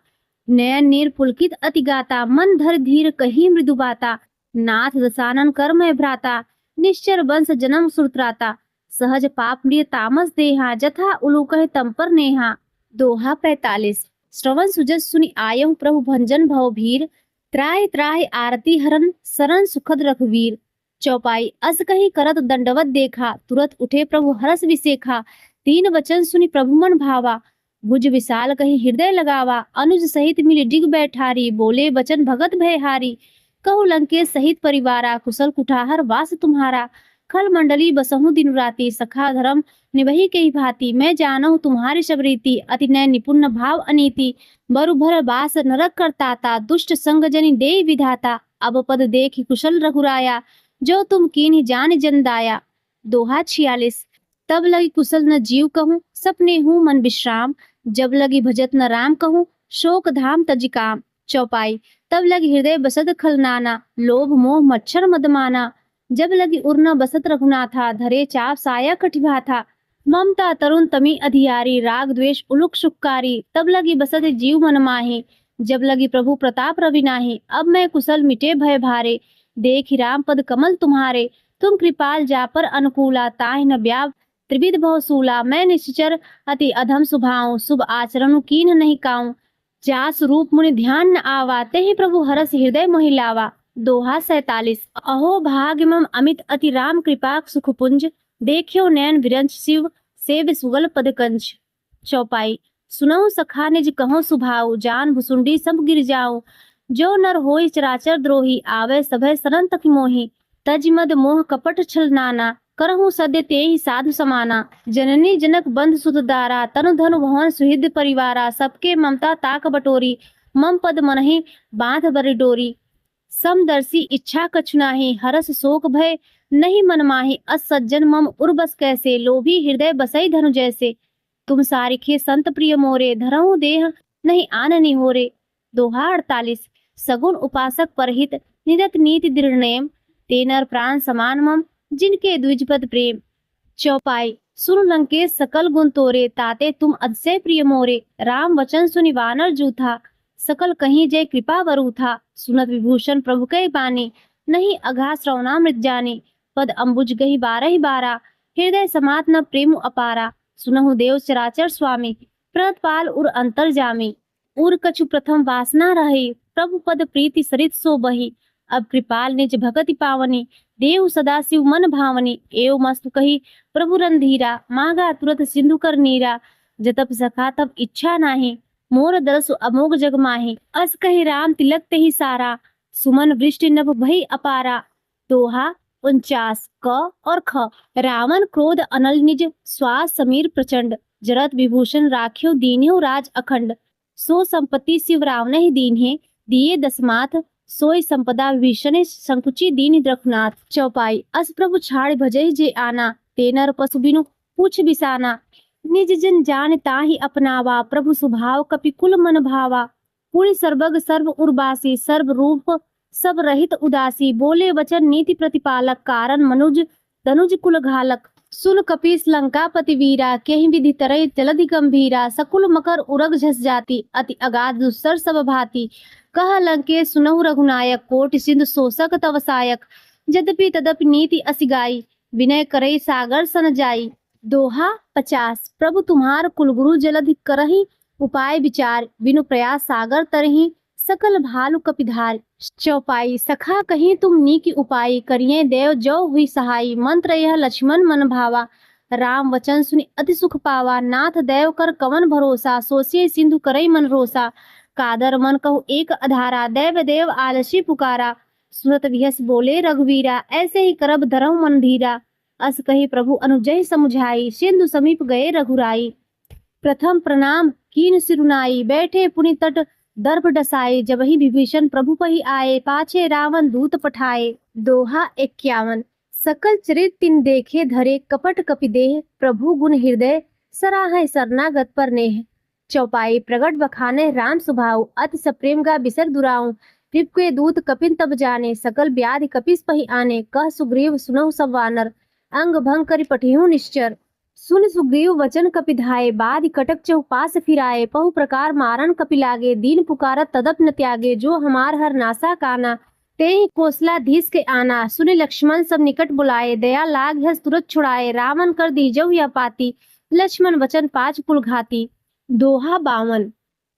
नयन नीर पुलकित अति गाता, मन धर धीर कही मृदु बाता। नाथ दसानन कर्मय भ्राता, निश्चर वंश जन्म सुरत्राता। सहज पाप मृय तामस देहा, जथा उलू कहे तम पर नेहा। दोहा 45। श्रवण सुजस सुनि आयहु प्रभु भंजन भव भीर। त्राहि त्राहि आरती हरन, शरण सुखद रघुवीर। चौपाई। अस कही करत दंडवत देखा, तुरत उठे प्रभु हरस विसेखा। तीन वचन सुनि प्रभु मन भावा, भुज विशाल कही हृदय लगावा। अनुज सहित मिली डिग बैठारी, बोले वचन भगत भयहारी। कहु लंकेश सहित परिवारा, कुशल कुठार वास तुम्हारा। खल मंडली बसहु दिन राति, सखा धर्म निभहि के ही भांति। मैं जानहु तुम्हारी सब रीति, अति नय निपुण भाव अनीति। बरु भर बास नरक करताता, दुष्ट संग जनि देई विधाता। अब पद देखि कुशल रघुराया, जो तुम कीन्हि जान जन दाया। दोहा 46। तब लगी कुशल न जीव कहूँ, सपने हूँ मन विश्राम। जब लगी भजत न राम कहूँ, शोक धाम तज काम। चौपाई। तब लगी हृदय बसत खलनाना, लोभ मोह मच्छर मदमाना। जब लगी उर्न बसत रघुनाथा, धरे चाप साया कटिभा था। ममता तरुण तमी अधियारी, राग द्वेष उलुक सुखकारी। तब लगी बसत जीव मन माही, जब लगी प्रभु प्रताप रवि नाही। अब मैं कुशल मिटे भय भारे, देखि राम पद कमल तुम्हारे। तुम कृपाल जा पर अनुकूला, ताहि न ब्याव त्रिविध बहुसूला। मैं निश्चर अति अधम सुभाऊं, शुभ आचरण कीन्ह नहीं काऊं। जास रूप मुनि ध्यान न आवा, तेहि प्रभु हरस हृदय मोहि लावा। दोहा 47। अहो भाग्य मम अमित अति राम कृपा सुखपुंज। देखियो नयन विरंच शिव, सेव सुगल पदकंज। चौपाई। सुनहु सखा निज कहो सुभाऊ, जान भुसुंडी सब गिर जाऊं। जो नर होई चराचर द्रोही, आवे सभय शरण तक मोहि। तज मद मोह कपट छल नाना, करहु सद्य तेहि साधु समाना। जननी जनक बंध सुत दारा, तनु धनु भवन सुहृद परिवारा। सबके ममता ताक बटोरी, मम पद मनहि बांध बरि डोरी। समदर्शी इच्छा कछु नाही, हरस शोक भय नहीं मन माही। अस सज्जन मम उर्बस कैसे, लोभी हृदय बसई धनु जैसे। तुम सारिखे संत प्रिय मोरे, धरहु देह नहीं आननि होरे। दोहा 48। सगुन उपासक परहित, निरत नीति दृढ़ नेम। ते नर प्राण समान मम, जिनके द्विजपद प्रेम। चौपाई। सुन लंकेश सकल गुण तोरे, ताते तुम अतिशय प्रिय मोरे। राम वचन सुनि वानर जूथा, सकल कहीं जय कृपा वरु था। सुनत विभूषण प्रभु कै बानी, नहीं अघा श्रवणामृत जानी। पद अम्बुज गही बारहि बारा, हृदय समात न प्रेम अपारा। सुनहु देव चराचर स्वामी, प्रतपाल उर अंतर जामी। उर कछु प्रथम वासना रही, प्रभु पद प्रीति सरित सो बही। अब कृपाल निज भगति पावनी, देव सदा शिव मन भावनी। एव मस्त कही प्रभु रंधीरा, मांगा तुरत सिंधु कर नीरा। जतप सखा तब इच्छा नाही, मोर दरसु अमोघ जग माही। अस कही राम तिलक तेहि सारा, सुमन वृष्टि नभ भई अपारा। दोहा 49। क और ख। रावण क्रोध अनल निज, श्वास समीर प्रचंड। जरत विभूषण राख्यो दीन्यो राज अखंड। सो संपत्ति शिव रावण ही दीन्हे, दिए दसमाथ। सोई संपदा विभीषण संकुची दीन रघुनाथ। चौपाई। अस प्रभु छाड़ भजई जे आना, ते नर पशु बिनु पूछ बिसाना। निज जन जान ताहि अपनावा, प्रभु स्वभाव कपि कुल मन भावा। पूर्ण सर्वग सर्व उर्वासी, सर्व रूप सब रहित उदासी। बोले वचन नीति प्रतिपालक, कारण मनुज तनुज कुल घालक। सुन कपीस लंकापति वीरा, केहि विधि तरई जलधि गंभीरा। सकुल मकर उरग झस जाति, अति अगाध दुस्सर सब भांति। कह लंकेश सुनहु रघुनायक, कोटि सिंधु शोषक तव सायक। यद्यपि तदपि नीति असिगाई, विनय करई सागर सन जाई। दोहा 50। प्रभु तुम्हार कुलगुरु जलधि करहि, उपाय विचार बिनु प्रयास सागर तरहि। सकल भालु कपिधार। चौपाई। सखा कहीं तुम नीकी उपाय, करिए देव जो हुई सहाय। मंत्र यह लक्ष्मण मन भावा, राम वचन सुनि अति सुख पावा। नाथ देव कर कवन भरोसा, सोचिए सिंधु करई मन रोसा। कादर मन कहु एक अधारा, देव देव आलसी पुकारा। सुनत विहस बोले रघुवीरा, ऐसे ही करब धरहु मन धीरा। अस कही प्रभु अनुजय समुझाई, सिंधु समीप गए रघुराई। प्रथम प्रणाम कीन सिरुनाई, बैठे पुनि तट दर्भ डसाए। जबहि विभीषण प्रभु पहि आए, पाछे रावण दूत पठाए। दोहा 51। सकल चरित तिन देखे धरे, कपट कपि देह प्रभु गुण हृदय। सराहै शरणागत पर नेह। चौपाई। प्रगट बखाने राम सुभाऊ, अति सप्रेम गा बिसर दुराऊ। रिपुके दूत कपिन तब जाने, सकल व्याधि कपिस पहि आने। कह सुग्रीव सुनहु सब वानर, अंग भंग करि पठिहु निश्चर। सुन सुग्रीव वचन कपिधाए, बाधि कटक चहुपास फिराए। पहु प्रकार मारन कपि लागे, दीन पुकारत तदप न त्यागे। जो हमार हर नासा काना, तेहि कौशलाधीश के आना। सुनि लक्ष्मण सब निकट बुलाए, दया लाग हस तुरत छुड़ाए। रावण कर दीजहु यह पाती, लक्ष्मण वचन पाँच कुल घाती। दोहा 52।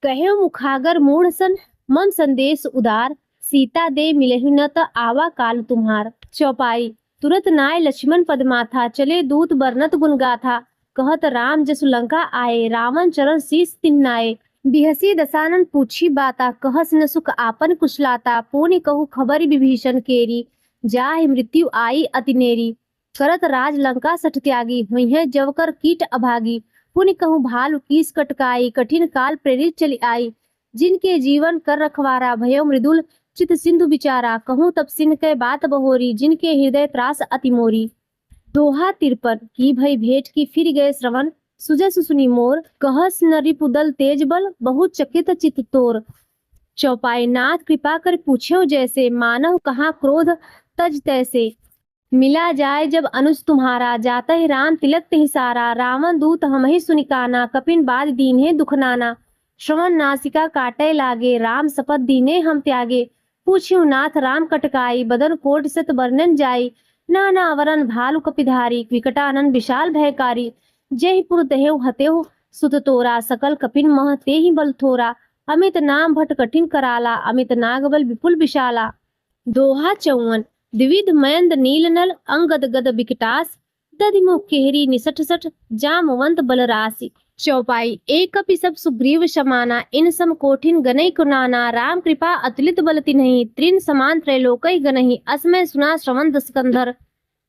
कहे मुखागर मूढ़ सन, मन संदेश उदार। सीता दे मिलहि न त आवा काल तुम्हार। चौपाई। तुरत नाय लक्ष्मण पद माथा, चले दूत बरनत गुण गाथा। कहत राम जसु लंका आए, रावण चरण शीस तिन्नाए। बिहसी दसानन पूछी बाता, कहस न सुख आपन कुशलाता। पुनि कहु खबरि विभीषण केरी, जाहि मृत्यु आई अतिनेरी। करत राज लंका सठ त्यागी, हुई जवकर कीट अभागी। पुनि कहु भालु कीस कटकाई, कठिन काल प्रेरित चली आई। जिनके जीवन कर रखवारा, भयो मृदुल चित सिंधु विचारा। कहूँ तब सिन के बात बहोरी, जिनके हृदय त्रास अति मोरी। दोहा 53। की भई भेंट की फिर गए श्रवण, सुजस सुनी मोर। कहस न रिपुदल तेज बल, बहुत चकित चित तोर। चौपाई। नाथ कृपा कर पूछ्यो जैसे, मानव कहाँ क्रोध तज तैसे। मिला जाए जब अनुज तुम्हारा, जाता ही राम तिलक तिहि सारा। रावण दूत हमहि सुनि काना, कपिन बाद दीन्हे दुख नाना। श्रवण नासिका काटे लागे, राम शपथ दीने हम त्यागे। पूछ्यु नाथ राम कटकाई, बदन कोट सत वर्णन जाई। नाना वरन भालु कपिधारी, विकटानन विशाल भयकारी। जेहि पुर तहेउ हतेउ सुत तोरा, सकल कपिन मह तेहि बल थोरा। अमित नाम भट कठिन कराला, अमित नागबल विपुल विशाला। दोहा 54। द्विविध मयंद नील नल, अंगद गद विकटास। दधिमुख केहरी निसठ सठ, जामवंत बलरासी। चौपाई। एक कपि सब सुग्रीव समाना, इन सम कोठिन गनई कुनाना। राम कृपा अतुलित बल तिन्हि, त्रिन समान त्रैलोकई गनहि। असमय सुना श्रवण दसकंधर,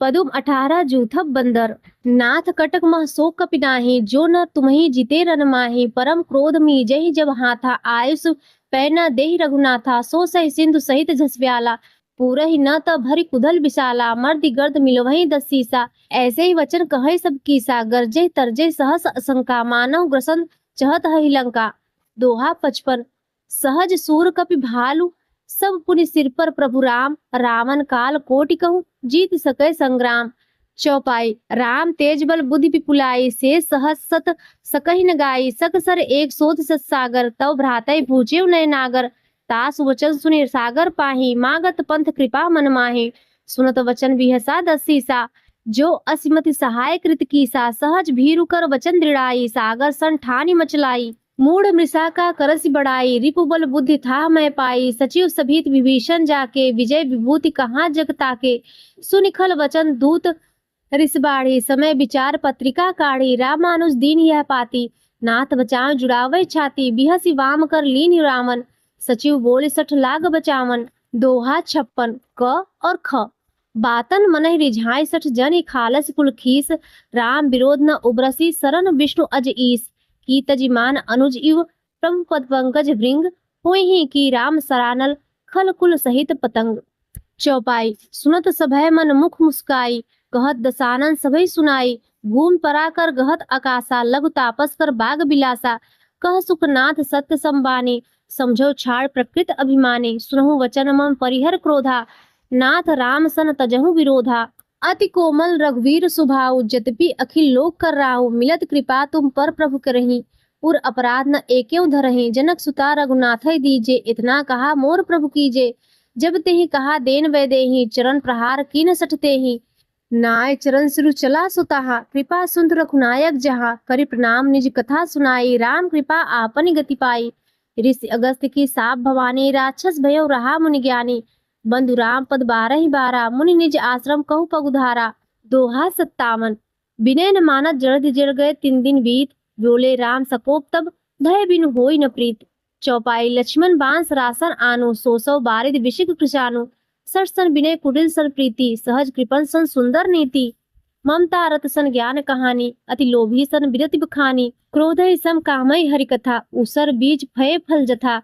पदुम 18 जूथब बंदर। नाथ कटक मह सो कपि नाही, जो न तुम्हि जिते रन माही। परम क्रोध मीजहि जब हाथा, आयुष पै न देहि रघुनाथा। सो सहि सिंधु सहित झसव्याला, पूरहि न त भरि कुधल विशाला। मर्दि गर्द मिलवहि 10 सीसा, ऐसे ही वचन कहै सब कीसा। गरजे तरजे सहस असंका, मानव ग्रसन चहत हहि लंका। दोहा 55। सहज सूर कपि भालु, सब पुनि सिर पर प्रभु राम। रावण काल कोटि कहूँ, जीत सकै संग्राम। चौपाई। राम तेज बल बुद्धि विपुलाई, से सहस सत सकहि न गाई। सकसर एक सोध सत सागर, तव भ्रातै पूछेउ नय नागर। तास वचन सुनि सागर पाही, मागत पंथ कृपा मन माही। सुनत वचन विहसा 10 सीसा, जो असिमति सहाय कृत कीसा। सहज भीरु कर वचन दृढ़ाई, सागर सन ठानी मचलाई। मूढ़ मृषा का करसि बढ़ाई, रिपु बल बुद्धि था मैं पाई। सचिव सभीत विभीषण जाके, विजय विभूति कहाँ जग ताके। सुनिखल वचन दूत रिस बाढ़ी, समय विचार पत्रिका काढ़ी। रामानुज दीन यह पाती, नाथ बचाव जुड़ावे छाती। बिहसी वाम कर लीन रावण, सचिव बोले 60 लाग बचावन। दोहा 56। क और ख। बातन मनहि रिझाई 60 जन खालस कुल खीस। राम विरोध न उबरसी, शरण विष्णु अज ईस। की तजिमान अनुज इव, प्रभु पद पंकज भृंग। होहि की राम सरानल, खल कुल सहित पतंग। चौपाई। सुनत सभय मन मुख मुस्काई, कहत दसानन सभय सुनाई। भूमि पराकर गहत आकाशा, लघु तापस कर बाग बिलासा। कह सुखनाथ सत्य संबानी, समझो छाड़ प्रकृत अभिमानी। सुनहु वचन मम परिहर क्रोधा, नाथ राम सन तजहु विरोधा। अति कोमल रघुवीर सुभाऊ, जद्यपि अखिल लोक कर राहु। मिलत कृपा तुम पर प्रभु करही, उर अपराध न एकेउ धरहि। जनक सुता रघुनाथ दीजे, इतना कहा मोर प्रभु कीजे। जब तेहि कहा देन वै देहि, चरण प्रहार कीन सठ तेहि। नाय चरण सिरु चला सुताहा, कृपा सुंदर रघुनायक जहाँ। करि प्रणाम निज कथा सुनाई, राम कृपा आपन गति पाई। ऋषि अगस्त्य की साप भवानी, राक्षस भयो रहा मुनि ज्ञानी। बंधु राम पद 12 मुनि निज आश्रम कहु पगुधारा। दोहा 57। विनय न मानत जड़ जड़ गए 3 दिन बीत, बोले राम सकोप तब भय बिनु होई न प्रीत। चौपाई लक्ष्मण बांस रासन आनु, सो बारिद विशिक कृशानु। सठ सन विनय कुटिल सन प्रीति, सहज कृपन सन सुंदर नीति। ममता रत सन ज्ञान कहानी, अति लोभी सन विरति बखानी। क्रोधहि सम कामहि हरि कथा, उसर बीज फय फल जथा।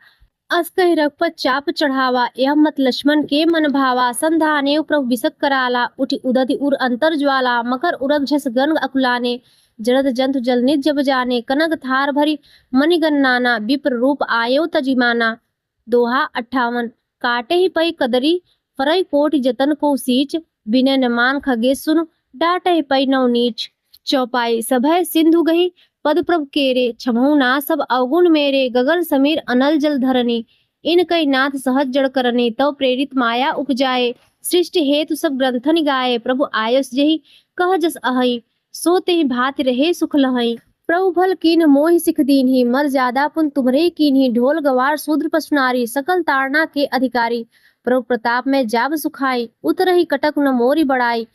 अस कहि रघुपत चाप चढ़ावा, यह मत लक्ष्मण के मन भावा। संधानेउ प्रभु बिसक कराला, उठि उदधि उर अंतर ज्वाला। मकर उरग झस गन अकुलाने, जरद जंतु जल निज जब जाने। कनक थार भरी मणिगन नाना, विप्र रूप आयो तजिमाना। दोहा 58। काटे ही पई कदरी, फरई कोटि जतन को सींच। विनय न मान खगे सुन, डाटे पई नौ नीच। चौपाई सभय सिंधु गही, पद प्रभु केरे। छमहु ना सब अवगुण मेरे, गगन समीर अनल जल धरनी। इन कई नाथ सहज जड़ करनी, तव प्रेरित माया उपजाए। सृष्टि हेतु सब ग्रंथनि गाए, प्रभु आयस जेहि कह जस अहई। सो तेहि भांति रहे सुख लहई। प्रभु भल कीन मोहि सिख दीन्ही, मर्यादा पुन तुमरे कीन्ही। ढोल गवार शूद्र पशु नारी, सकल ताड़ना के अधिकारी। प्रभु प्रताप में जाब सुखाई, उतरहि कटक न मोरी बड़ाई।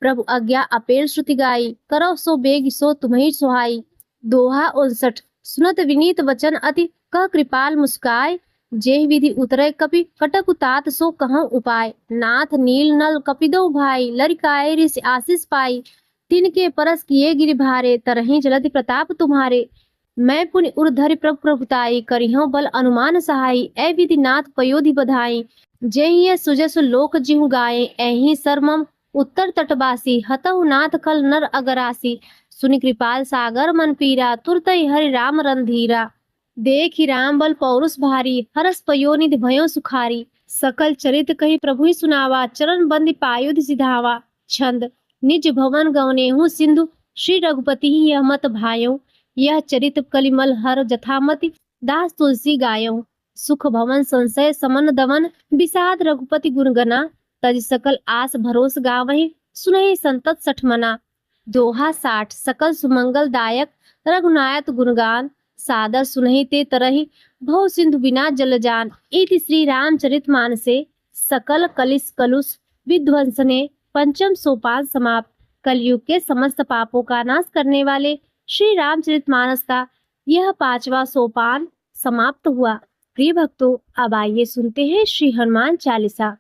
प्रभु आज्ञा अपेल श्रुति गाई, करो सो बेग सो तुम्हें सुहाई। दोहा 59। सुनत विनीत वचन अति, कह कृपाल मुस्काय। जेहि विधि उतरे कपि, कटक उतात सो कहूँ उपाय। नाथ नील नल कपिदो भाई, लरिकाए ऋषि आशीष पाई। तिनके परस किए गिरि भारे, तरहि जलधि प्रताप तुम्हारे। मैं पुनि उर्धरि प्रभु प्रभुताई, करिहूँ बल अनुमान सहाई। ए विधि नाथ पयोधि बधाई, जेहि ये सुजस लोक जिहु गाये। एहि सरमम उत्तर तटवासी, हतहु नाथ कल नर अगरासी। सुनि कृपाल सागर मन पीरा, तुरतहि हरि राम रणधीरा। देखि राम बल पौरुष भारी, हरस पयोनिधि भयो सुखारी। सकल चरित कहि प्रभु ही सुनावा, चरण बंदी पायुध सिधावा। छंद निज भवन गवनेहु सिंधु, श्री रघुपति ही यह मत भायो। यह चरित कलिमल हर जथामति, दास तुलसी गायो। सुख भवन संशय समन दमन, विषाद रघुपति गुणगना। तज सकल आस भरोस गावहि, सुनहि संतत सठमना। दोहा 60। सकल सुमंगल दायक, रघुनायक गुणगान। सादर सुनहि ते तरहि, भव सिंधु बिना जल जान। इति श्री रामचरित मानसे सकल कलिस कलुष विध्वंसने 5म सोपान समाप्त। कलयुग के समस्त पापों का नाश करने वाले श्री रामचरितमानस का यह 5वां सोपान समाप्त हुआ। प्रिय भक्तों, अब आइए सुनते हैं श्री हनुमान चालीसा।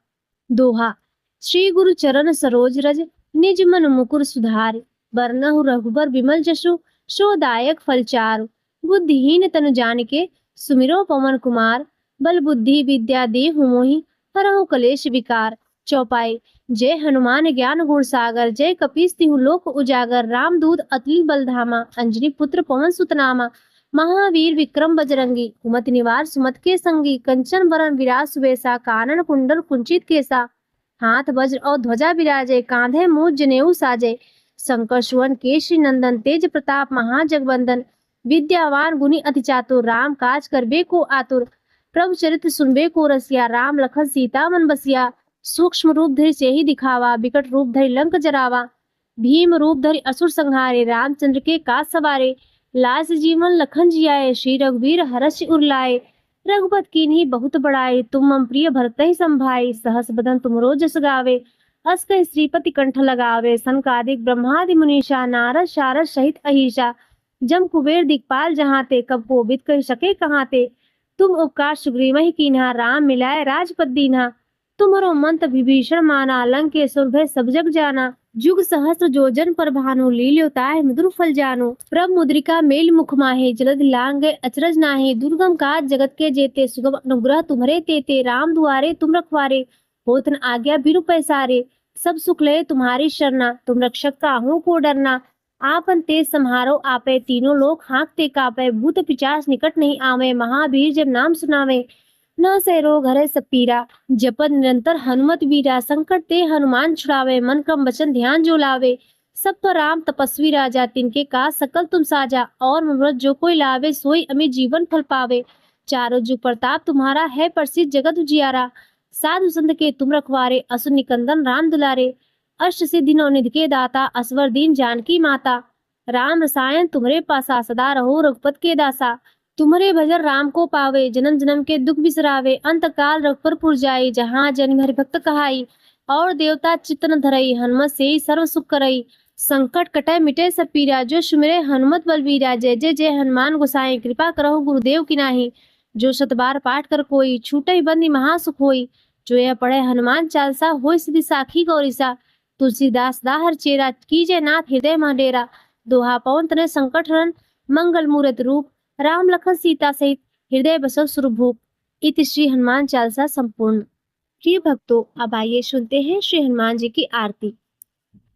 दोहा। श्री गुरु चरण सरोज रज, निज मन मुकुर सुधार। बरनहु रघुबर विमल जसु, सो दायक फल चारु। बुद्धिहीन तनु जानिके, सुमिरो पवन कुमार। बल बुद्धि विद्या देहु मोहि, हरहु कलेश विकार। चौपाई। जय हनुमान ज्ञान गुण सागर, जय कपीस तिहु लोक उजागर। रामदूत अतुलित बलधामा, अंजनी पुत्र पवन सुत नामा। महावीर विक्रम बजरंगी, कुमति निवार सुमत के संगी। कंचन बरन विराज सुबेसा, कानन कुंडल कुंचित केसा। हाथ वज्र और ध्वजा विराजे, कांधे मूज जनेऊ साजे। शंकर सुवन केशरी नंदन, तेज प्रताप महाजगवंदन। विद्यावान गुणी अति चातुर, राम काज करबे को आतुर। प्रभु चरित्र सुनबे को रसिया, राम लखन सीता मन बसिया। सूक्ष्म रूप धरि सेहि दिखावा, विकट रूप धरि लंक जरावा। भीम रूप धरि असुर संहारे, रामचंद्र के काज सवारे। लास जीवन लखन जियाए, श्री रघुवीर हर्ष उर लाए। रघुपत कीन्ही बहुत बड़ाई, तुम मम प्रिय भरतहि संभाई। सहस बदन तुमरो जस गावे, अस कहि श्रीपति कंठ लगावे। सनकादिक ब्रह्मादि मुनीषा, नारद शारद सहित अहीषा। जम कुबेर दिक्पाल जहाँ ते, कब कोविद कहि सके कहाँ ते। तुम उपकार सुग्रीवहि कीन्हा, राम मिलाए राजपद दीन्हा। तुम्हरो मंत्र विभीषण माना, लंकेश्वर भय सब जग जाना। जुग सहस्त्र जोजन पर भानु, लील्यो ताहि मधुर फल जानु। प्रभ मुद्रिका मेल मुख माहे, जलधि लांघे अचरज नाहि। दुर्गम काज जगत के जेते, सुगम अनुग्रह तुम्हरे तेते। राम दुआरे तुम रखवारे, होत न आज्ञा बिनु पैसारे। सब सुख लय तुम्हारी शरणा, तुम रक्षक काहू को डरना। आपन तेज सम्हारो आपे, तीनों लोक हाँकते कापे। भूत पिचास निकट नहीं आवे, महावीर जब नाम सुनावे। न से रोग हरे सब पीरा, जपत निरंतर हनुमत वीरा। संकट ते हनुमान छुड़ावे, मन क्रम वचन ध्यान जो लावे। सब तो राम तपस्वी राजा, तिनके का सकल तुम साजा। और मनोरथ जो कोई लावे, सोई अमित जीवन फल पावे। चारों जुग प्रताप तुम्हारा है, प्रसिद्ध जगत उजियारा। साधु संत के तुम रखवारे, असुर निकंदन राम दुलारे। अष्ट सिद्धि नौ निधि के दाता, असवर दीन जानकी माता। राम रसायन तुम्हारे पासा, सदा रहो रघुपत के दासा। तुम्हारे भजन राम को पावे, जन्म जन्म के दुख बिसरावे। अंत काल रघुपरपुर जाई, जहाँ जन्म हरि भक्त कहाई। और देवता चित्तन धरई, हनुमत से सर्व सुख करई। संकट कटै मिटे सब पीरा, जो सुमिरे हनुमत बलबीरा। जय जय जय हनुमान गोसाई, कृपा करहु गुरुदेव की नाहि। जो शत बार पाठ कर कोई, छूटहि बंदी महासुख होई। जो यह पढ़े हनुमान चालीसा, होय सिद्धि साखी गौरीसा। तुलसीदास दाहर चेरा, कीजय नाथ हृदय मह डेरा। दोहा पवन तनय संकट हरन, मंगल मूरत रूप। राम लखन सीता सहित, हृदय बसव सुरभूप। इति श्री हनुमान चालीसा संपूर्ण। प्रिय भक्तों, अब आइए सुनते हैं श्री हनुमान जी की आरती।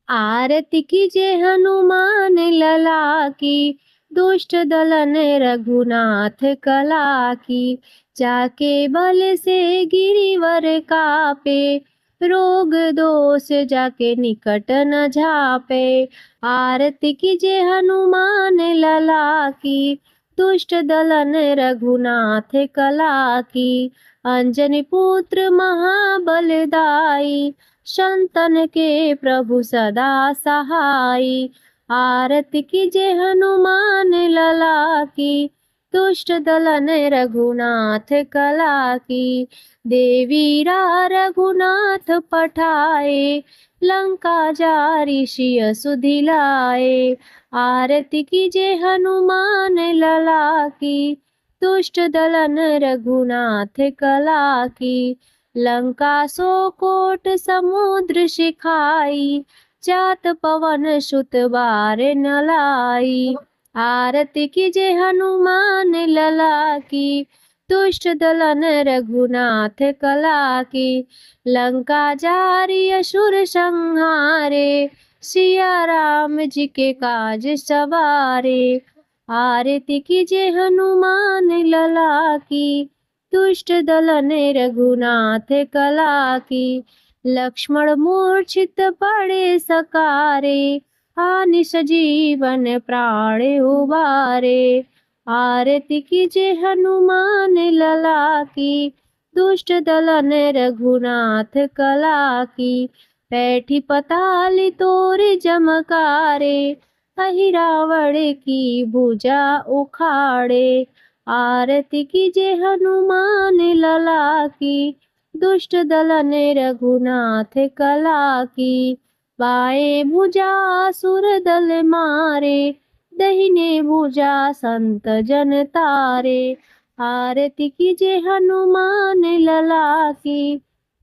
आरती कीजिए हनुमान लला की, दुष्ट दलन रघुनाथ कला की। जाके बल से गिरिवर कापे, रोग दोष जाके निकट न झापे। आरती कीजिए हनुमान लला की, दुष्ट दलन रघुनाथ कला की। अंजनी पुत्र महाबलदाई, संतन के प्रभु सदा सहाई। आरती कीजिए हनुमान लला की, दुष्ट दलन रघुनाथ कला की। देवीरा रघुनाथ पठाए, लंका जारी सिय सुधिलाए। आरती कीजिए हनुमान लला की, दुष्ट दलन रघुनाथ कला की। लंका सो कोट समुद्र सिखाई, जात पवन सुत बार न लाई। आरती कीजिए हनुमान लला की, दुष्ट दलन रघुनाथ कला की। लंका जारी असुर संहारे, सिया राम जी के काज सवारे। आरती कीजिए हनुमान लला की, दुष्ट दलन रघुनाथ कला की। लक्ष्मण मूर्छित पड़े सकारे, हानि सजीवन प्राण उबारे। आरती कीजिए हनुमान लला की, दुष्ट दलन रघुनाथ कला की। बैठी पताल तोर जमकारे, अहि रावण की भुजा उखाड़े। आरती कीजिए हनुमान लला की, दुष्ट दलन रघुनाथ कला की। बाएं भुजा सुर दल मारे, दहिने भुजा संत जन तारे। आरती कीजिए हनुमान लला की,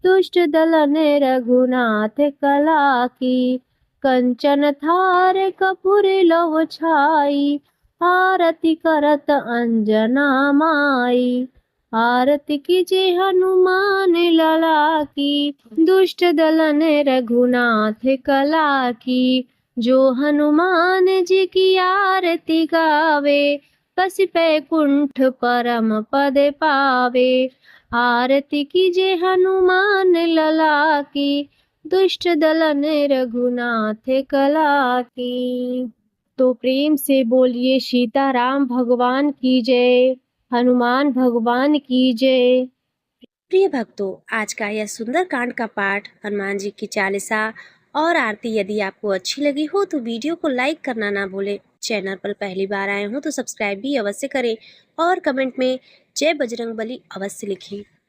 दुष्ट दलन रघुनाथ कला की। कंचन थार कपूर लौ छाई, आरती करत अंजना माई। आरती कीजिए हनुमान लला की, दुष्ट दलन रघुनाथ कला की। जो हनुमान जी की आरती गावे, बस बैकुंठ परम पद पावे। आरती कीजिए हनुमान लला की, दुष्ट दलन रघुनाथ कला की। तो प्रेम से बोलिए सीताराम भगवान की जय, हनुमान भगवान की जय। प्रिय भक्तों, आज का यह सुंदर कांड का पाठ हनुमान जी की चालीसा और आरती यदि आपको अच्छी लगी हो तो वीडियो को लाइक करना ना भूलें। चैनल पर पहली बार आए हो तो सब्सक्राइब भी अवश्य करें और कमेंट में जय बजरंगबली अवश्य लिखें।